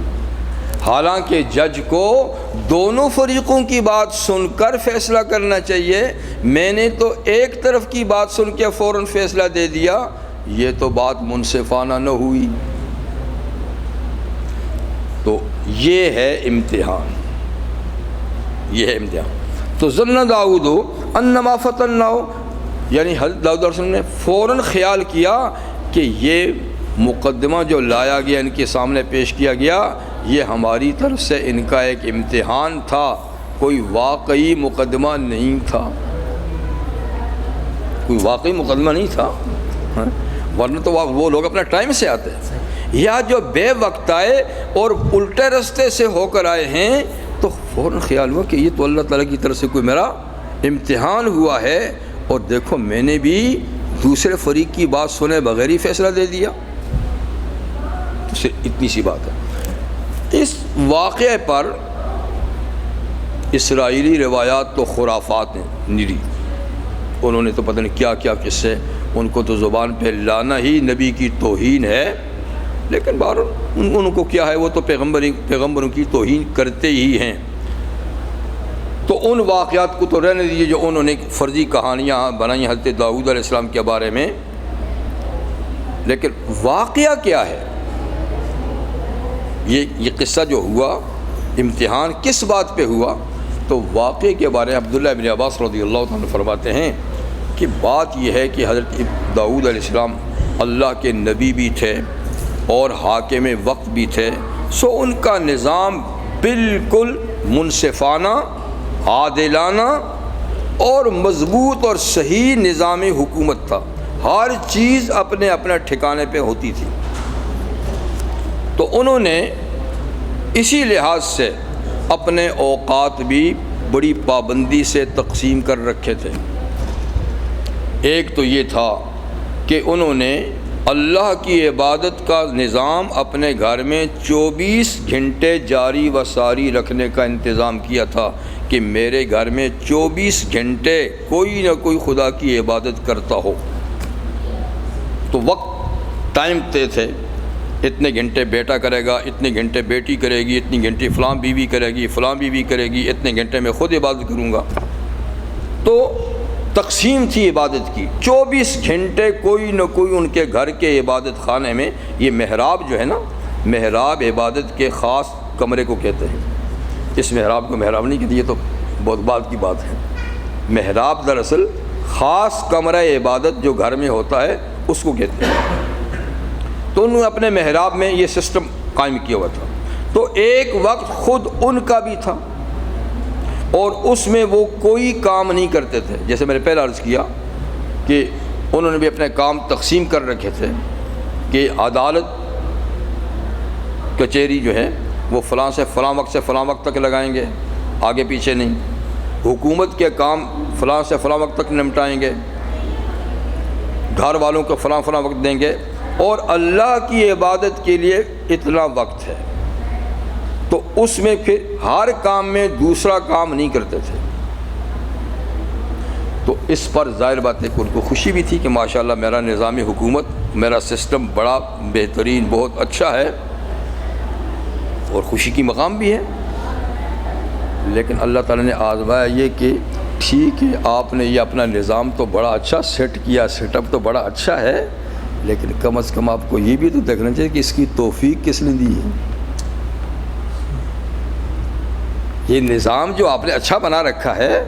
حالانکہ جج کو دونوں فریقوں کی بات سن کر فیصلہ کرنا چاہیے، میں نے تو ایک طرف کی بات سن کے فوراً فیصلہ دے دیا، یہ تو بات منصفانہ نہ ہوئی۔ تو یہ ہے امتحان، یہ ہے امتحان۔ تو ظن داؤد انما فتناہ، یعنی حضرت داؤد علیہ السلام نے فوراً خیال کیا کہ یہ مقدمہ جو لایا گیا، ان کے سامنے پیش کیا گیا، یہ ہماری طرف سے ان کا ایک امتحان تھا، کوئی واقعی مقدمہ نہیں تھا، کوئی واقعی مقدمہ نہیں تھا، ورنہ تو وہ لوگ اپنا ٹائم سے آتے ہیں، یا جو بے وقت آئے اور الٹے راستے سے ہو کر آئے ہیں، تو فوراً خیال ہوا کہ یہ تو اللہ تعالیٰ کی طرف سے کوئی میرا امتحان ہوا ہے، اور دیکھو میں نے بھی دوسرے فریق کی بات سنے بغیر ہی فیصلہ دے دیا۔ تو صرف اتنی سی بات ہے۔ اس واقعے پر اسرائیلی روایات تو خرافات ہیں نری، انہوں نے تو پتہ نہیں کیا کیا قصے، ان کو تو زبان پہ لانا ہی نبی کی توہین ہے، لیکن بہرحال ان کو کیا ہے، وہ تو پیغمبروں کی توہین کرتے ہی ہیں۔ تو ان واقعات کو تو رہنے دیجیے جو انہوں نے فرضی کہانیاں بنائی حضرت داؤد علیہ السلام کے بارے میں، لیکن واقعہ کیا ہے؟ یہ قصہ جو ہوا، امتحان کس بات پہ ہوا؟ تو واقعے کے بارے میں عبداللہ ابن عباس رضی اللہ عنہ فرماتے ہیں کہ بات یہ ہے کہ حضرت داؤد علیہ السلام اللہ کے نبی بھی تھے اور حاکم وقت بھی تھے، سو ان کا نظام بالکل منصفانہ، عادلانہ اور مضبوط اور صحیح نظام حکومت تھا، ہر چیز اپنے اپنے ٹھکانے پہ ہوتی تھی۔ تو انہوں نے اسی لحاظ سے اپنے اوقات بھی بڑی پابندی سے تقسیم کر رکھے تھے۔ ایک تو یہ تھا کہ انہوں نے اللہ کی عبادت کا نظام اپنے گھر میں 24 گھنٹے جاری و ساری رکھنے کا انتظام کیا تھا کہ میرے گھر میں 24 گھنٹے کوئی نہ کوئی خدا کی عبادت کرتا ہو۔ تو وقت ٹائم طے تھے، اتنے گھنٹے بیٹا کرے گا، اتنے گھنٹے بیٹی کرے گی، اتنی گھنٹے فلاں بیوی کرے گی، فلاں بیوی کرے گی، اتنے گھنٹے میں خود عبادت کروں گا۔ تو تقسیم تھی عبادت کی، 24 گھنٹے کوئی نہ کوئی ان کے گھر کے عبادت خانے میں۔ یہ محراب جو ہے نا، محراب عبادت کے خاص کمرے کو کہتے ہیں، اس محراب کو محراب نہیں کہتے، یہ تو بہت بعد کی بات ہے۔ محراب دراصل خاص کمرہ عبادت جو گھر میں ہوتا ہے اس کو کہتے ہیں۔ تو انہوں نے اپنے محراب میں یہ سسٹم قائم کیا ہوا تھا۔ تو ایک وقت خود ان کا بھی تھا اور اس میں وہ کوئی کام نہیں کرتے تھے، جیسے میں نے پہلے عرض کیا کہ انہوں نے بھی اپنے کام تقسیم کر رکھے تھے کہ عدالت کچہری جو ہے وہ فلاں سے فلاں وقت سے فلاں وقت تک لگائیں گے، آگے پیچھے نہیں۔ حکومت کے کام فلاں سے فلاں وقت تک نمٹائیں گے، گھر والوں کو فلاں فلاں وقت دیں گے، اور اللہ کی عبادت کے لیے اتنا وقت ہے۔ تو اس میں پھر ہر کام میں دوسرا کام نہیں کرتے تھے۔ تو اس پر ظاہر بات ہے کہ ان کو خوشی بھی تھی کہ ماشاءاللہ میرا نظام حکومت، میرا سسٹم بڑا بہترین، بہت اچھا ہے، اور خوشی کی مقام بھی ہے۔ لیکن اللہ تعالیٰ نے آزمایا یہ کہ ٹھیک ہے آپ نے یہ اپنا نظام تو بڑا اچھا سیٹ کیا، سیٹ اپ تو بڑا اچھا ہے، لیکن کم از کم آپ کو یہ بھی تو دیکھنا چاہیے کہ اس کی توفیق کس نے دی ہے۔ یہ نظام جو آپ نے اچھا بنا رکھا ہے،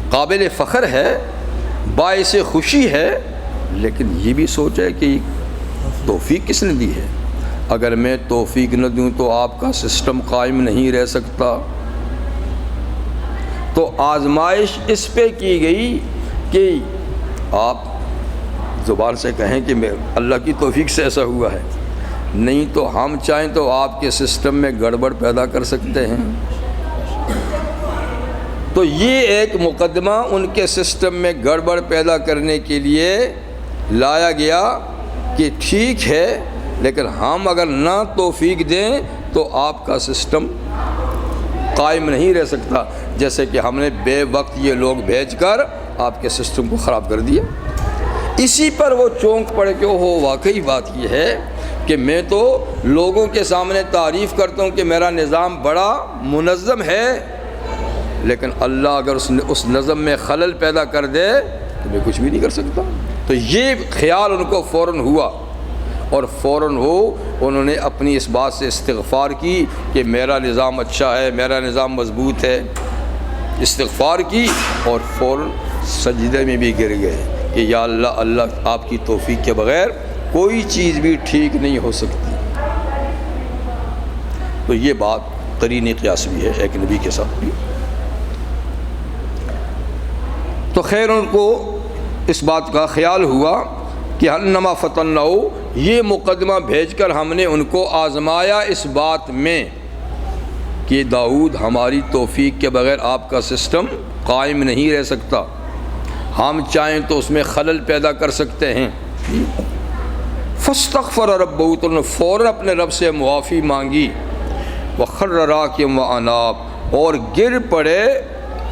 قابل فخر ہے، باعث خوشی ہے، لیکن یہ بھی سوچے کہ توفیق کس نے دی ہے۔ اگر میں توفیق نہ دوں تو آپ کا سسٹم قائم نہیں رہ سکتا۔ تو آزمائش اس پہ کی گئی کہ آپ زبان سے کہیں کہ میں اللہ کی توفیق سے ایسا ہوا ہے، نہیں تو ہم چاہیں تو آپ کے سسٹم میں گڑبڑ پیدا کر سکتے ہیں۔ تو یہ ایک مقدمہ ان کے سسٹم میں گڑبڑ پیدا کرنے کے لیے لایا گیا کہ ٹھیک ہے، لیکن ہم اگر نہ توفیق دیں تو آپ کا سسٹم قائم نہیں رہ سکتا، جیسے کہ ہم نے بے وقت یہ لوگ بھیج کر آپ کے سسٹم کو خراب کر دیا۔ اسی پر وہ چونک پڑے کہ اوہ واقعی بات یہ ہے کہ میں تو لوگوں کے سامنے تعریف کرتا ہوں کہ میرا نظام بڑا منظم ہے، لیکن اللہ اگر اس نظم میں خلل پیدا کر دے تو میں کچھ بھی نہیں کر سکتا۔ تو تو یہ خیال ان کو فوراً ہوا، اور فوراً انہوں نے اپنی اس بات سے استغفار کی کہ میرا نظام اچھا ہے، میرا نظام مضبوط ہے، استغفار کی، اور فوراً سجدے میں بھی گر گئے کہ یا اللہ، اللہ آپ کی توفیق کے بغیر کوئی چیز بھی ٹھیک نہیں ہو سکتی۔ تو یہ بات قرین قیاس بھی ہے ایک نبی کے ساتھ بھی۔ تو خیر ان کو اس بات کا خیال ہوا کہ انما فتنہو، یہ مقدمہ بھیج کر ہم نے ان کو آزمایا اس بات میں کہ داؤد ہماری توفیق کے بغیر آپ کا سسٹم قائم نہیں رہ سکتا، ہم چاہیں تو اس میں خلل پیدا کر سکتے ہیں۔ فاستغفر ربہ، تو انہوں نے فوراً اپنے رب سے معافی مانگی، وخر راکعا واناب، اور گر پڑے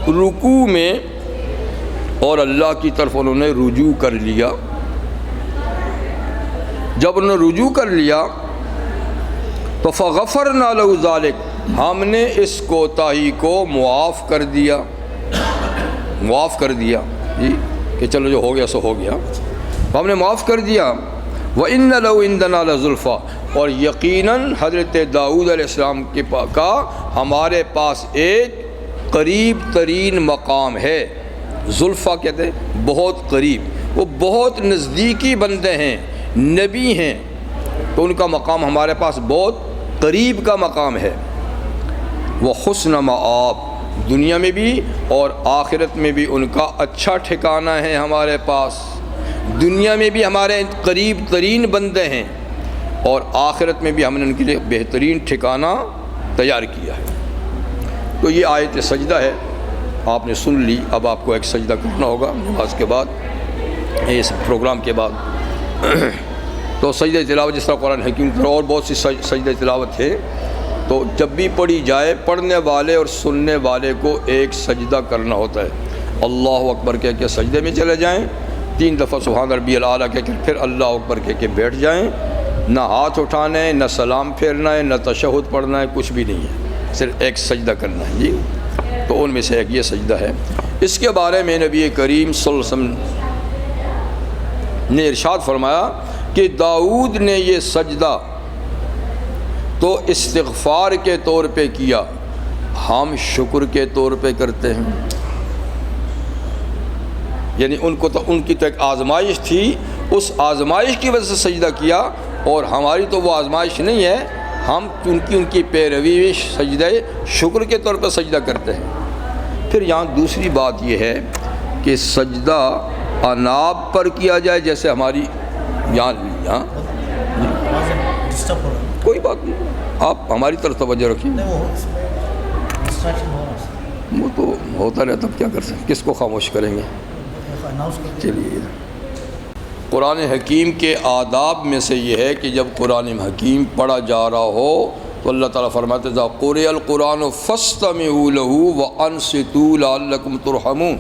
رکوع میں اور اللہ کی طرف انہوں نے رجوع کر لیا۔ جب انہوں نے رجوع کر لیا تو فغفرنا لہ ذلک، ہم نے اس کوتاہی کو معاف کر دیا، معاف کر دیا جی، کہ چلو جو ہو گیا سو ہو گیا، ہم نے معاف کر دیا۔ وَإِنَّ لَهُ عِندَنَا لَزُلْفَىٰ، اور یقیناً حضرت داؤد علیہ السلام کا ہمارے پاس ایک قریب ترین مقام ہے۔ زلفیٰ کہتے ہیں بہت قریب، وہ بہت نزدیکی بندے ہیں، نبی ہیں، تو ان کا مقام ہمارے پاس بہت قریب کا مقام ہے۔ وحسن مآب، دنیا میں بھی اور آخرت میں بھی ان کا اچھا ٹھکانہ ہے ہمارے پاس، دنیا میں بھی ہمارے قریب ترین بندے ہیں، اور آخرت میں بھی ہم نے ان کے لیے بہترین ٹھکانہ تیار کیا ہے۔ تو یہ آیت سجدہ ہے، آپ نے سن لی، اب آپ کو ایک سجدہ کرنا ہوگا نماز کے بعد، اس پروگرام کے بعد۔ تو سجدہ تلاوت جس طرح قرآن حکیم پر اور بہت سی سجدہ تلاوت ہے، تو جب بھی پڑھی جائے پڑھنے والے اور سننے والے کو ایک سجدہ کرنا ہوتا ہے۔ اللہ اکبر کہہ کے سجدے میں چلے جائیں، 3 دفعہ سبحان ربی الاعلیٰ کہہ کے پھر اللہ اکبر کہہ کے بیٹھ جائیں، نہ ہاتھ اٹھانا ہے، نہ سلام پھیرنا ہے، نہ تشہد پڑھنا ہے، کچھ بھی نہیں ہے، صرف ایک سجدہ کرنا ہے جی۔ تو ان میں سے ایک یہ سجدہ ہے۔ اس کے بارے میں نبی کریم صلی اللہ علیہ وسلم نے ارشاد فرمایا کہ داؤد نے یہ سجدہ تو استغفار کے طور پہ کیا، ہم شکر کے طور پہ کرتے ہیں۔ یعنی ان کو تو ان کی تو ایک آزمائش تھی، اس آزمائش کی وجہ سے سجدہ کیا، اور ہماری تو وہ آزمائش نہیں ہے، ہم ان کی پیروی میں سجدہ شکر کے طور پر سجدہ کرتے ہیں۔ پھر یہاں دوسری بات یہ ہے کہ سجدہ اناب پر کیا جائے، جیسے ہماری یہاں کوئی بات نہیں، آپ ہماری طرف توجہ رکھیں، وہ تو ہوتا رہتا، اب کیا کر سکتے، کس کو خاموش کریں گے۔ چلیے، قرآن حکیم کے آداب میں سے یہ ہے کہ جب قرآن حکیم پڑھا جا رہا ہو تو اللہ تعالیٰ فرماتے ہیں قُرِئَ الْقُرْآنُ فَاسْتَمِعُوا لَهُ وَأَنصِتُوا لَعَلَّكُمْ تُرْحَمُونَ،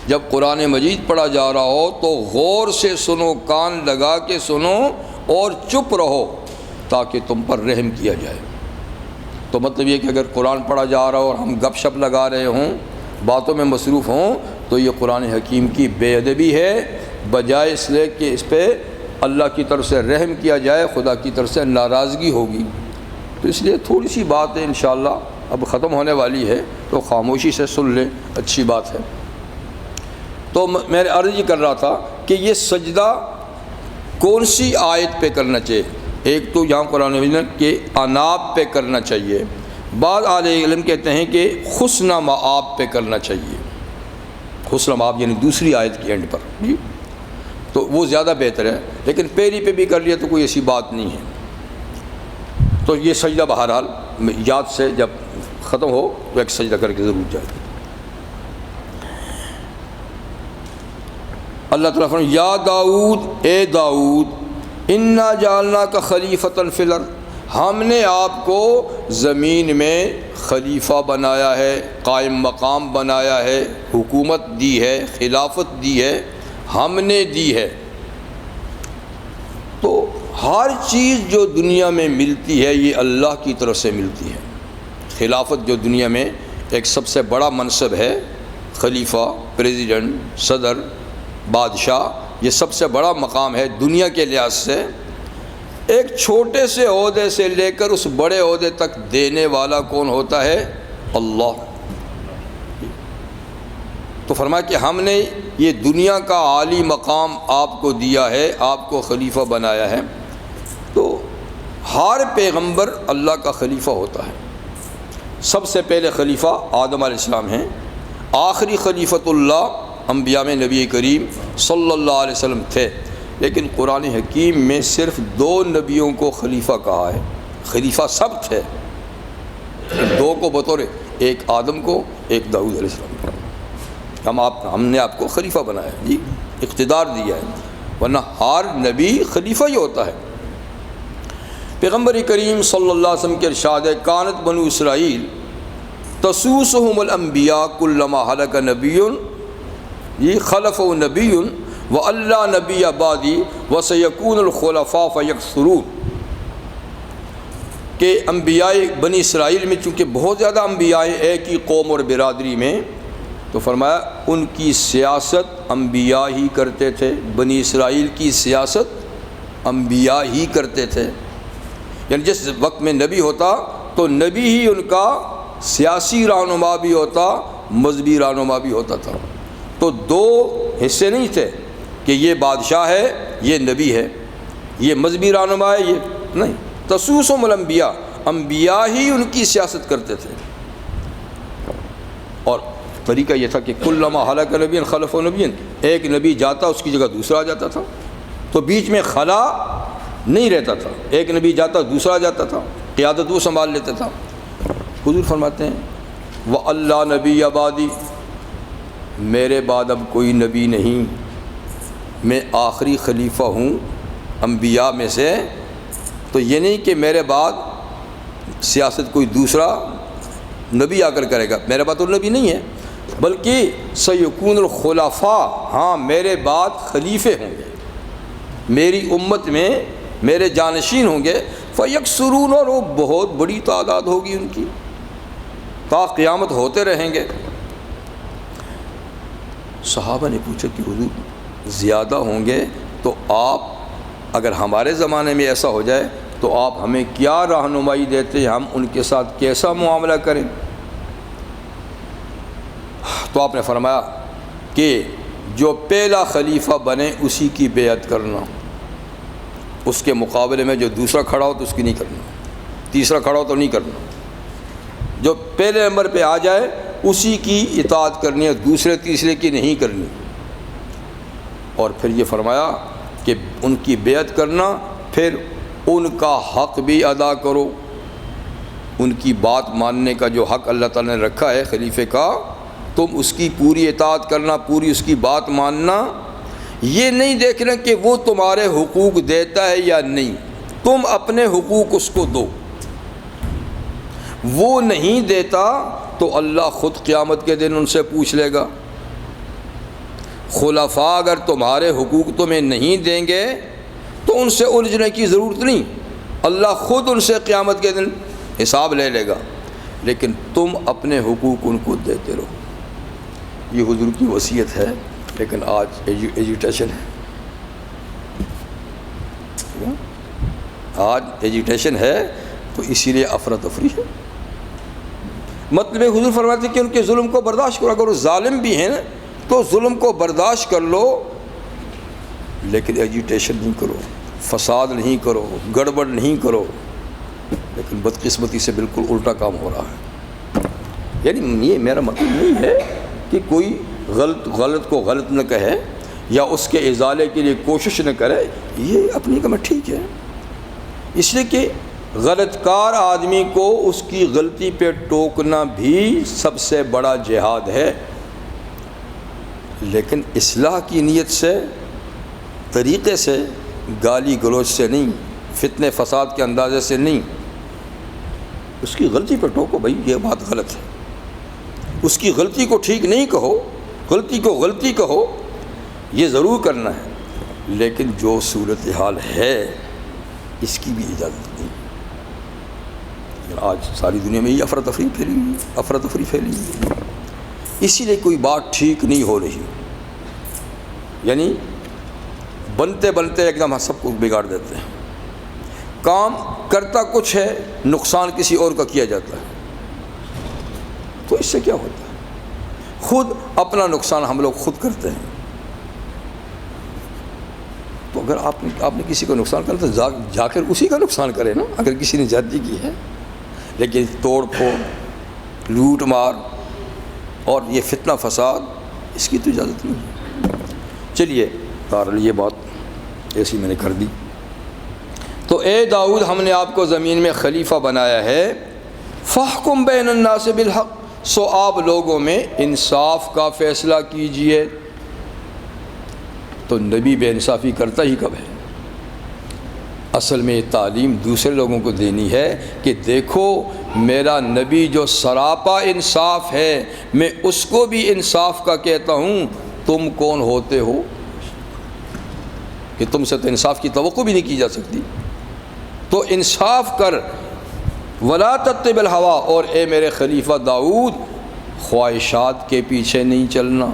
جب قرآن مجید پڑھا جا رہا ہو تو غور سے سنو، کان لگا کے سنو اور چپ رہو تاکہ تم پر رحم کیا جائے۔ تو مطلب یہ کہ اگر قرآن پڑھا جا رہا ہو اور ہم گپ شپ لگا رہے ہوں، باتوں میں مصروف ہوں، تو یہ قرآن حکیم کی بے ادبی ہے، بجائے اس لیے کہ اس پہ اللہ کی طرف سے رحم کیا جائے، خدا کی طرف سے ناراضگی ہوگی۔ تو اس لیے تھوڑی سی بات ہے، انشاءاللہ اب ختم ہونے والی ہے، تو خاموشی سے سن لیں، اچھی بات ہے۔ تو میں عرض یہ کر رہا تھا کہ یہ سجدہ کون سی آیت پہ کرنا چاہیے؟ ایک تو یہاں قرآن مجید کہ اناب پہ کرنا چاہیے، بعض اہل علم کہتے ہیں کہ حسن مآب پہ کرنا چاہیے، حسن مآب یعنی دوسری آیت کی اینڈ پر جی، تو وہ زیادہ بہتر ہے، لیکن پہلی پہ بھی کر لیا تو کوئی ایسی بات نہیں ہے۔ تو یہ سجدہ بہرحال یاد سے جب ختم ہو تو ایک سجدہ کر کے ضرور جائے۔ اللہ تعالیٰ فرماتا ہے یا داؤد، اے داؤد، انا جعلناک خلیفۃ فی الارض، ہم نے آپ کو زمین میں خلیفہ بنایا ہے، قائم مقام بنایا ہے، حکومت دی ہے، خلافت دی ہے، ہم نے دی ہے۔ تو ہر چیز جو دنیا میں ملتی ہے یہ اللہ کی طرف سے ملتی ہے۔ خلافت جو دنیا میں ایک سب سے بڑا منصب ہے، خلیفہ، پریزیڈنٹ، صدر، بادشاہ، یہ سب سے بڑا مقام ہے دنیا کے لحاظ سے، ایک چھوٹے سے عہدے سے لے کر اس بڑے عہدے تک دینے والا کون ہوتا ہے؟ اللہ۔ تو فرمایا کہ ہم نے یہ دنیا کا عالی مقام آپ کو دیا ہے، آپ کو خلیفہ بنایا ہے۔ تو ہر پیغمبر اللہ کا خلیفہ ہوتا ہے۔ سب سے پہلے خلیفہ آدم علیہ السلام ہیں، آخری خلیفۃ اللہ انبیاء میں نبی کریم صلی اللہ علیہ وسلم تھے، لیکن قرآن حکیم میں صرف 2 نبیوں کو خلیفہ کہا ہے، خلیفہ سب تھے، 2 کو بطور، ایک آدم کو، ایک داؤد علیہ السلام کو۔ ہم نے آپ کو خلیفہ بنایا ہے جی، اقتدار دیا ہے، ورنہ ہر نبی خلیفہ ہی ہوتا ہے۔ پیغمبر کریم صلی اللہ علیہ وسلم کے ارشاد ہے، کانت بنو اسرائیل تسوسہم الانبیاء کلما ہلک نبی یہ خلف نبی وَأَلَّا نَبِيَّ بَعْدِي وَسَيَكُونُ الْخُلَفَاءُ فَيَكْثُرُونَ، کہ انبیاء بنی اسرائیل میں چونکہ بہت زیادہ انبیاء ایک ہی قوم اور برادری میں، تو فرمایا ان کی سیاست انبیاء ہی کرتے تھے، بنی اسرائیل کی سیاست انبیاء ہی کرتے تھے، یعنی جس وقت میں نبی ہوتا تو نبی ہی ان کا سیاسی رہنما بھی ہوتا، مذہبی رہنما بھی ہوتا تھا۔ تو 2 حصے نہیں تھے کہ یہ بادشاہ ہے، یہ نبی ہے، یہ مذہبی رہنما ہے، یہ نہیں، تسوسہم الانبیاء، انبیاء ہی ان کی سیاست کرتے تھے۔ اور طریقہ یہ تھا کہ کلما ہلک نبی خلف نبی، ایک نبی جاتا اس کی جگہ دوسرا آ جاتا تھا، تو بیچ میں خلا نہیں رہتا تھا، ایک نبی جاتا دوسرا جاتا تھا، قیادت وہ سنبھال لیتا تھا۔ حضور فرماتے ہیں وَأَلَّا نَبِيَّ بَعْدِي، میرے بعد اب کوئی نبی نہیں، میں آخری خلیفہ ہوں انبیاء میں سے۔ تو یہ نہیں کہ میرے بعد سیاست کوئی دوسرا نبی آ کر کرے گا، میرے بعد تو نبی نہیں ہے، بلکہ سیکون الخلفاء، ہاں میرے بعد خلیفے ہوں گے، میری امت میں میرے جانشین ہوں گے، فیکثرون، اور وہ بہت بڑی تعداد ہوگی ان کی، تا قیامت ہوتے رہیں گے۔ صحابہ نے پوچھا کہ حضور زیادہ ہوں گے تو آپ، اگر ہمارے زمانے میں ایسا ہو جائے تو آپ ہمیں کیا رہنمائی دیتے ہیں، ہم ان کے ساتھ کیسا معاملہ کریں؟ تو آپ نے فرمایا کہ جو پہلا خلیفہ بنے اسی کی بیعت کرنا، اس کے مقابلے میں جو دوسرا کھڑا ہو تو اس کی نہیں کرنا، تیسرا کھڑا ہو تو نہیں کرنا، جو پہلے نمبر پہ آ جائے اسی کی اطاعت کرنی ہے، دوسرے تیسرے کی نہیں کرنی۔ اور پھر یہ فرمایا کہ ان کی بیعت کرنا، پھر ان کا حق بھی ادا کرو، ان کی بات ماننے کا جو حق اللہ تعالیٰ نے رکھا ہے خلیفے کا، تم اس کی پوری اطاعت کرنا، پوری اس کی بات ماننا، یہ نہیں دیکھنا کہ وہ تمہارے حقوق دیتا ہے یا نہیں، تم اپنے حقوق اس کو دو، وہ نہیں دیتا تو اللہ خود قیامت کے دن ان سے پوچھ لے گا۔ خلفاء اگر تمہارے حقوق تمہیں نہیں دیں گے تو ان سے الجھنے کی ضرورت نہیں، اللہ خود ان سے قیامت کے دن حساب لے لے گا، لیکن تم اپنے حقوق ان کو دیتے رہو۔ یہ حضور کی وصیت ہے، لیکن آج ایجوٹیشن ہے، آج ایجوٹیشن ہے تو اسی لیے افراتفری ہے۔ مطلب حضور فرماتے ہیں کہ ان کے ظلم کو برداشت کرو، اگر وہ ظالم بھی ہیں تو ظلم کو برداشت کر لو، لیکن ایجوٹیشن نہیں کرو، فساد نہیں کرو، گڑبڑ نہیں کرو۔ لیکن بدقسمتی سے بالکل الٹا کام ہو رہا ہے۔ یعنی یہ میرا مطلب نہیں ہے کہ کوئی غلط کو غلط نہ کہے یا اس کے ازالے کے لیے کوشش نہ کرے، یہ اپنی کمر ٹھیک ہے، اس لیے کہ غلط کار آدمی کو اس کی غلطی پہ ٹوکنا بھی سب سے بڑا جہاد ہے، لیکن اصلاح کی نیت سے، طریقے سے، گالی گلوچ سے نہیں، فتنے فساد کے اندازے سے نہیں، اس کی غلطی پہ ٹوکو، بھائی یہ بات غلط ہے، اس کی غلطی کو ٹھیک نہیں کہو، غلطی کو غلطی کہو، یہ ضرور کرنا ہے، لیکن جو صورتحال ہے اس کی بھی اجازت نہیں۔ آج ساری دنیا میں یہ افراتفری پھیلی ہوئی ہے، اسی لیے کوئی بات ٹھیک نہیں ہو رہی، یعنی بنتے بنتے ایک دم سب کو بگاڑ دیتے ہیں. کام کرتا کچھ ہے، نقصان کسی اور کا کیا جاتا ہے. تو اس سے کیا ہوتا ہے؟ خود اپنا نقصان ہم لوگ خود کرتے ہیں. تو اگر آپ نے کسی کو نقصان کرنا تو جا کر اسی کا نقصان کرے نا، اگر کسی نے زیادتی کی ہے. لیکن توڑ پھوڑ، لوٹ مار اور یہ فتنہ فساد، اس کی تو اجازت نہیں ہے. چلیے بہرحال یہ بات ایسی میں نے کر دی. تو اے داؤد، ہم نے آپ کو زمین میں خلیفہ بنایا ہے. فاحکم بین الناس بالحق، سو آپ لوگوں میں انصاف کا فیصلہ کیجئے. تو نبی بے انصافی کرتا ہی کب ہے؟ اصل میں یہ تعلیم دوسرے لوگوں کو دینی ہے کہ دیکھو میرا نبی جو سراپا انصاف ہے، میں اس کو بھی انصاف کا کہتا ہوں. تم کون ہوتے ہو کہ تم سے تو انصاف کی توقع بھی نہیں کی جا سکتی؟ تو انصاف کر. ولا تتبع الہویٰ، اور اے میرے خلیفہ داؤد، خواہشات کے پیچھے نہیں چلنا،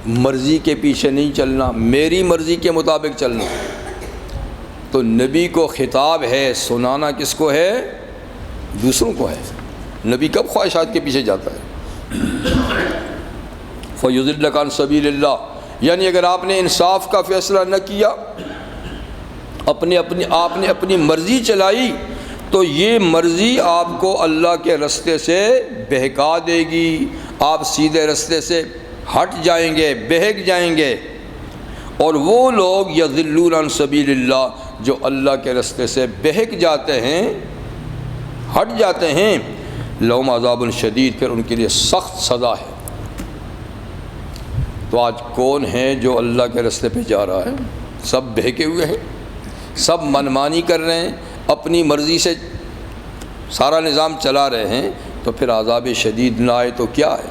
مرضی کے پیچھے نہیں چلنا، میری مرضی کے مطابق چلنا. تو نبی کو خطاب ہے، سنانا کس کو ہے؟ دوسروں کو ہے. نبی کب خواہشات کے پیچھے جاتا ہے؟ فَيُضِلَّكَ عَنْ سَبِيلِ اللَّهِ، یعنی اگر آپ نے انصاف کا فیصلہ نہ کیا، آپ نے اپنی مرضی چلائی، تو یہ مرضی آپ کو اللہ کے رستے سے بہکا دے گی. آپ سیدھے رستے سے ہٹ جائیں گے، بہک جائیں گے. اور وہ لوگ یضلون عن سبیل اللہ، جو اللہ کے رستے سے بہک جاتے ہیں، ہٹ جاتے ہیں، لہم عذاب شدید، پھر ان کے لیے سخت سزا ہے. تو آج کون ہے جو اللہ کے رستے پہ جا رہا ہے؟ سب بہکے ہوئے ہیں، سب منمانی کر رہے ہیں، اپنی مرضی سے سارا نظام چلا رہے ہیں. تو پھر عذاب شدید نہ آئے تو کیا ہے؟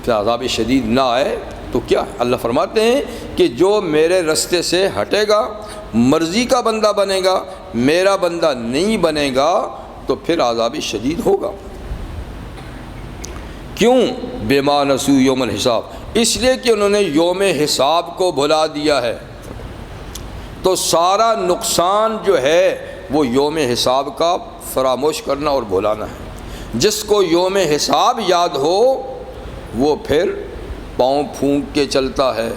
پھر عذاب شدید نہ آئے تو کیا ہے؟ اللہ فرماتے ہیں کہ جو میرے رستے سے ہٹے گا، مرضی کا بندہ بنے گا، میرا بندہ نہیں بنے گا، تو پھر عذاب شدید ہوگا. کیوں؟ بما نسوا یوم الحساب، اس لیے کہ انہوں نے یوم حساب کو بھلا دیا ہے. تو سارا نقصان جو ہے وہ یوم حساب کا فراموش کرنا اور بھلانا ہے. جس کو یوم حساب یاد ہو وہ پھر پاؤں پھونک کے چلتا ہے،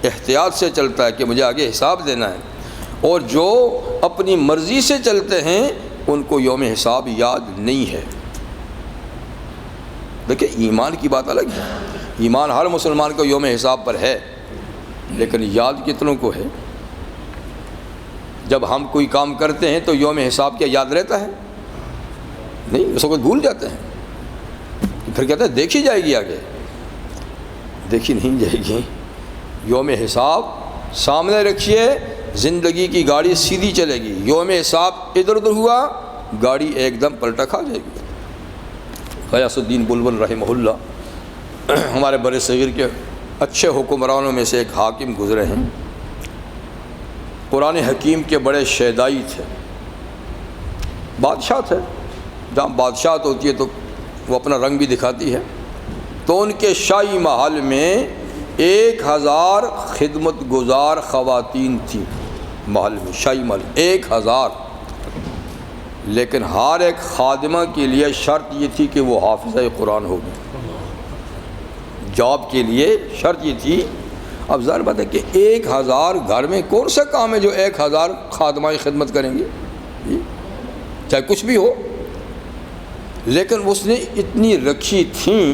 احتیاط سے چلتا ہے کہ مجھے آگے حساب دینا ہے. اور جو اپنی مرضی سے چلتے ہیں ان کو یوم حساب یاد نہیں ہے. دیکھیں ایمان کی بات الگ ہے، ایمان ہر مسلمان کو یوم حساب پر ہے، لیکن یاد کتنوں کو ہے؟ جب ہم کوئی کام کرتے ہیں تو یوم حساب کیا یاد رہتا ہے؟ نہیں، اس وقت بھول جاتے ہیں. پھر کہتے ہیں دیکھی جائے گی، آگے دیکھی نہیں جائے گی. یوم حساب سامنے رکھیے، زندگی کی گاڑی سیدھی چلے گی. یوم حساب ادھر ادھر ہوا، گاڑی ایک دم پلٹا کھا جائے گی. غیاث الدین بلبل رحمہ اللہ ہمارے بر صغیر کے اچھے حکمرانوں میں سے ایک حاکم گزرے ہیں. قرآن حکیم کے بڑے شیدائی تھے، بادشاہ تھے. جہاں بادشاہت ہوتی ہے تو وہ اپنا رنگ بھی دکھاتی ہے. تو ان کے شاہی محل میں 1000 خدمت گزار خواتین تھیں. محل میں، شاہی محل 1000. لیکن ہر ایک خادمہ کے لیے شرط یہ تھی کہ وہ حافظہ قرآن ہوگی. جاب کے لیے شرط یہ تھی. اب ظاہر بات ہے کہ 1000 گھر میں کون سا کام ہے جو 1000 خادمہ خدمت کریں گے، چاہے کچھ بھی ہو. لیکن اس نے اتنی رکھی تھیں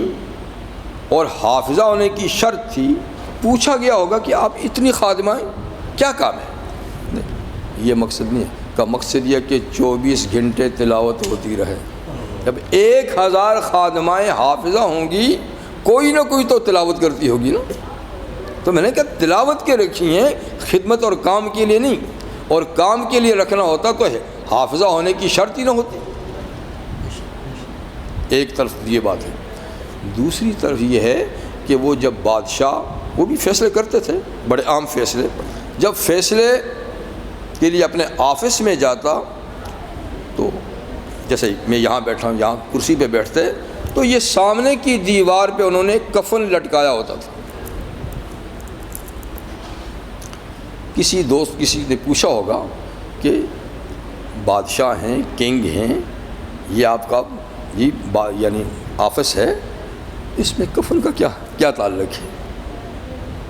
اور حافظہ ہونے کی شرط تھی. پوچھا گیا ہوگا کہ آپ اتنی خادمہ کیا کام ہے؟ یہ مقصد نہیں ہے. کا مقصد یہ کہ 24 گھنٹے تلاوت ہوتی رہے. جب 1000 خادمائیں حافظہ ہوں گی، کوئی نہ کوئی تو تلاوت کرتی ہوگی نا. تو میں نے کہا تلاوت کے رکھی ہیں، خدمت اور کام کے لیے نہیں. اور کام کے لیے رکھنا ہوتا تو حافظہ ہونے کی شرط ہی نہ ہوتی. ایک طرف یہ بات ہے. دوسری طرف یہ ہے کہ وہ جب بادشاہ، وہ بھی فیصلے کرتے تھے، بڑے عام فیصلے. جب فیصلے کے لیے اپنے آفس میں جاتا تو جیسے میں یہاں بیٹھا ہوں، یہاں کرسی پہ بیٹھتے تو یہ سامنے کی دیوار پہ انہوں نے کفن لٹکایا ہوتا تھا. کسی دوست کسی نے پوچھا ہوگا کہ بادشاہ ہیں، کنگ ہیں، یہ آپ کا یعنی آفس ہے، اس میں کفن کا کیا تعلق ہے؟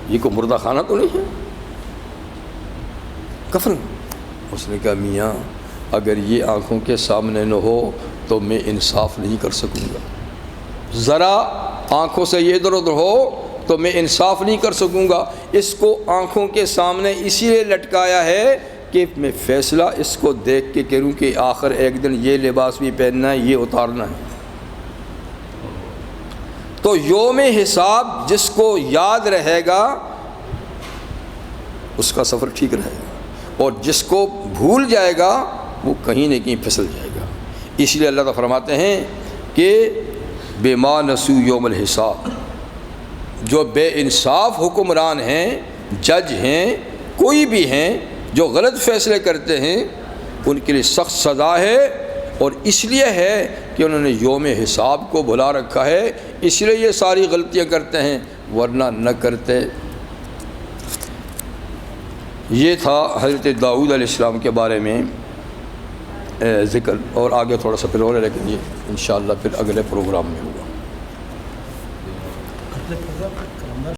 یہ کوئی مردہ خانہ تو نہیں ہے کفن؟ اس نے کہا میاں اگر یہ آنکھوں کے سامنے نہ ہو تو میں انصاف نہیں کر سکوں گا، ذرا آنکھوں سے یہ ادھر ادھر ہو تو میں انصاف نہیں کر سکوں گا۔ اس کو آنکھوں کے سامنے اسی لیے لٹکایا ہے کہ میں فیصلہ اس کو دیکھ کے کروں کہ آخر ایک دن یہ لباس بھی پہننا ہے، یہ اتارنا ہے۔ تو یوم حساب جس کو یاد رہے گا اس کا سفر ٹھیک رہے گا، اور جس کو بھول جائے گا وہ کہیں نہ کہیں پھسل جائے گا۔ اس لیے اللہ تعالیٰ فرماتے ہیں کہ بما نسوا یوم الحساب، جو بے انصاف حکمران ہیں، جج ہیں، کوئی بھی ہیں جو غلط فیصلے کرتے ہیں، ان کے لیے سخت سزا ہے، اور اس لیے ہے کہ انہوں نے یوم حساب کو بھلا رکھا ہے، اس لیے یہ ساری غلطیاں کرتے ہیں، ورنہ نہ کرتے۔ یہ تھا حضرت داؤد علیہ السلام کے بارے میں ذکر، اور آگے تھوڑا سا پھر اور ہے، لیکن یہ انشاءاللہ پھر اگلے پروگرام میں ہوگا۔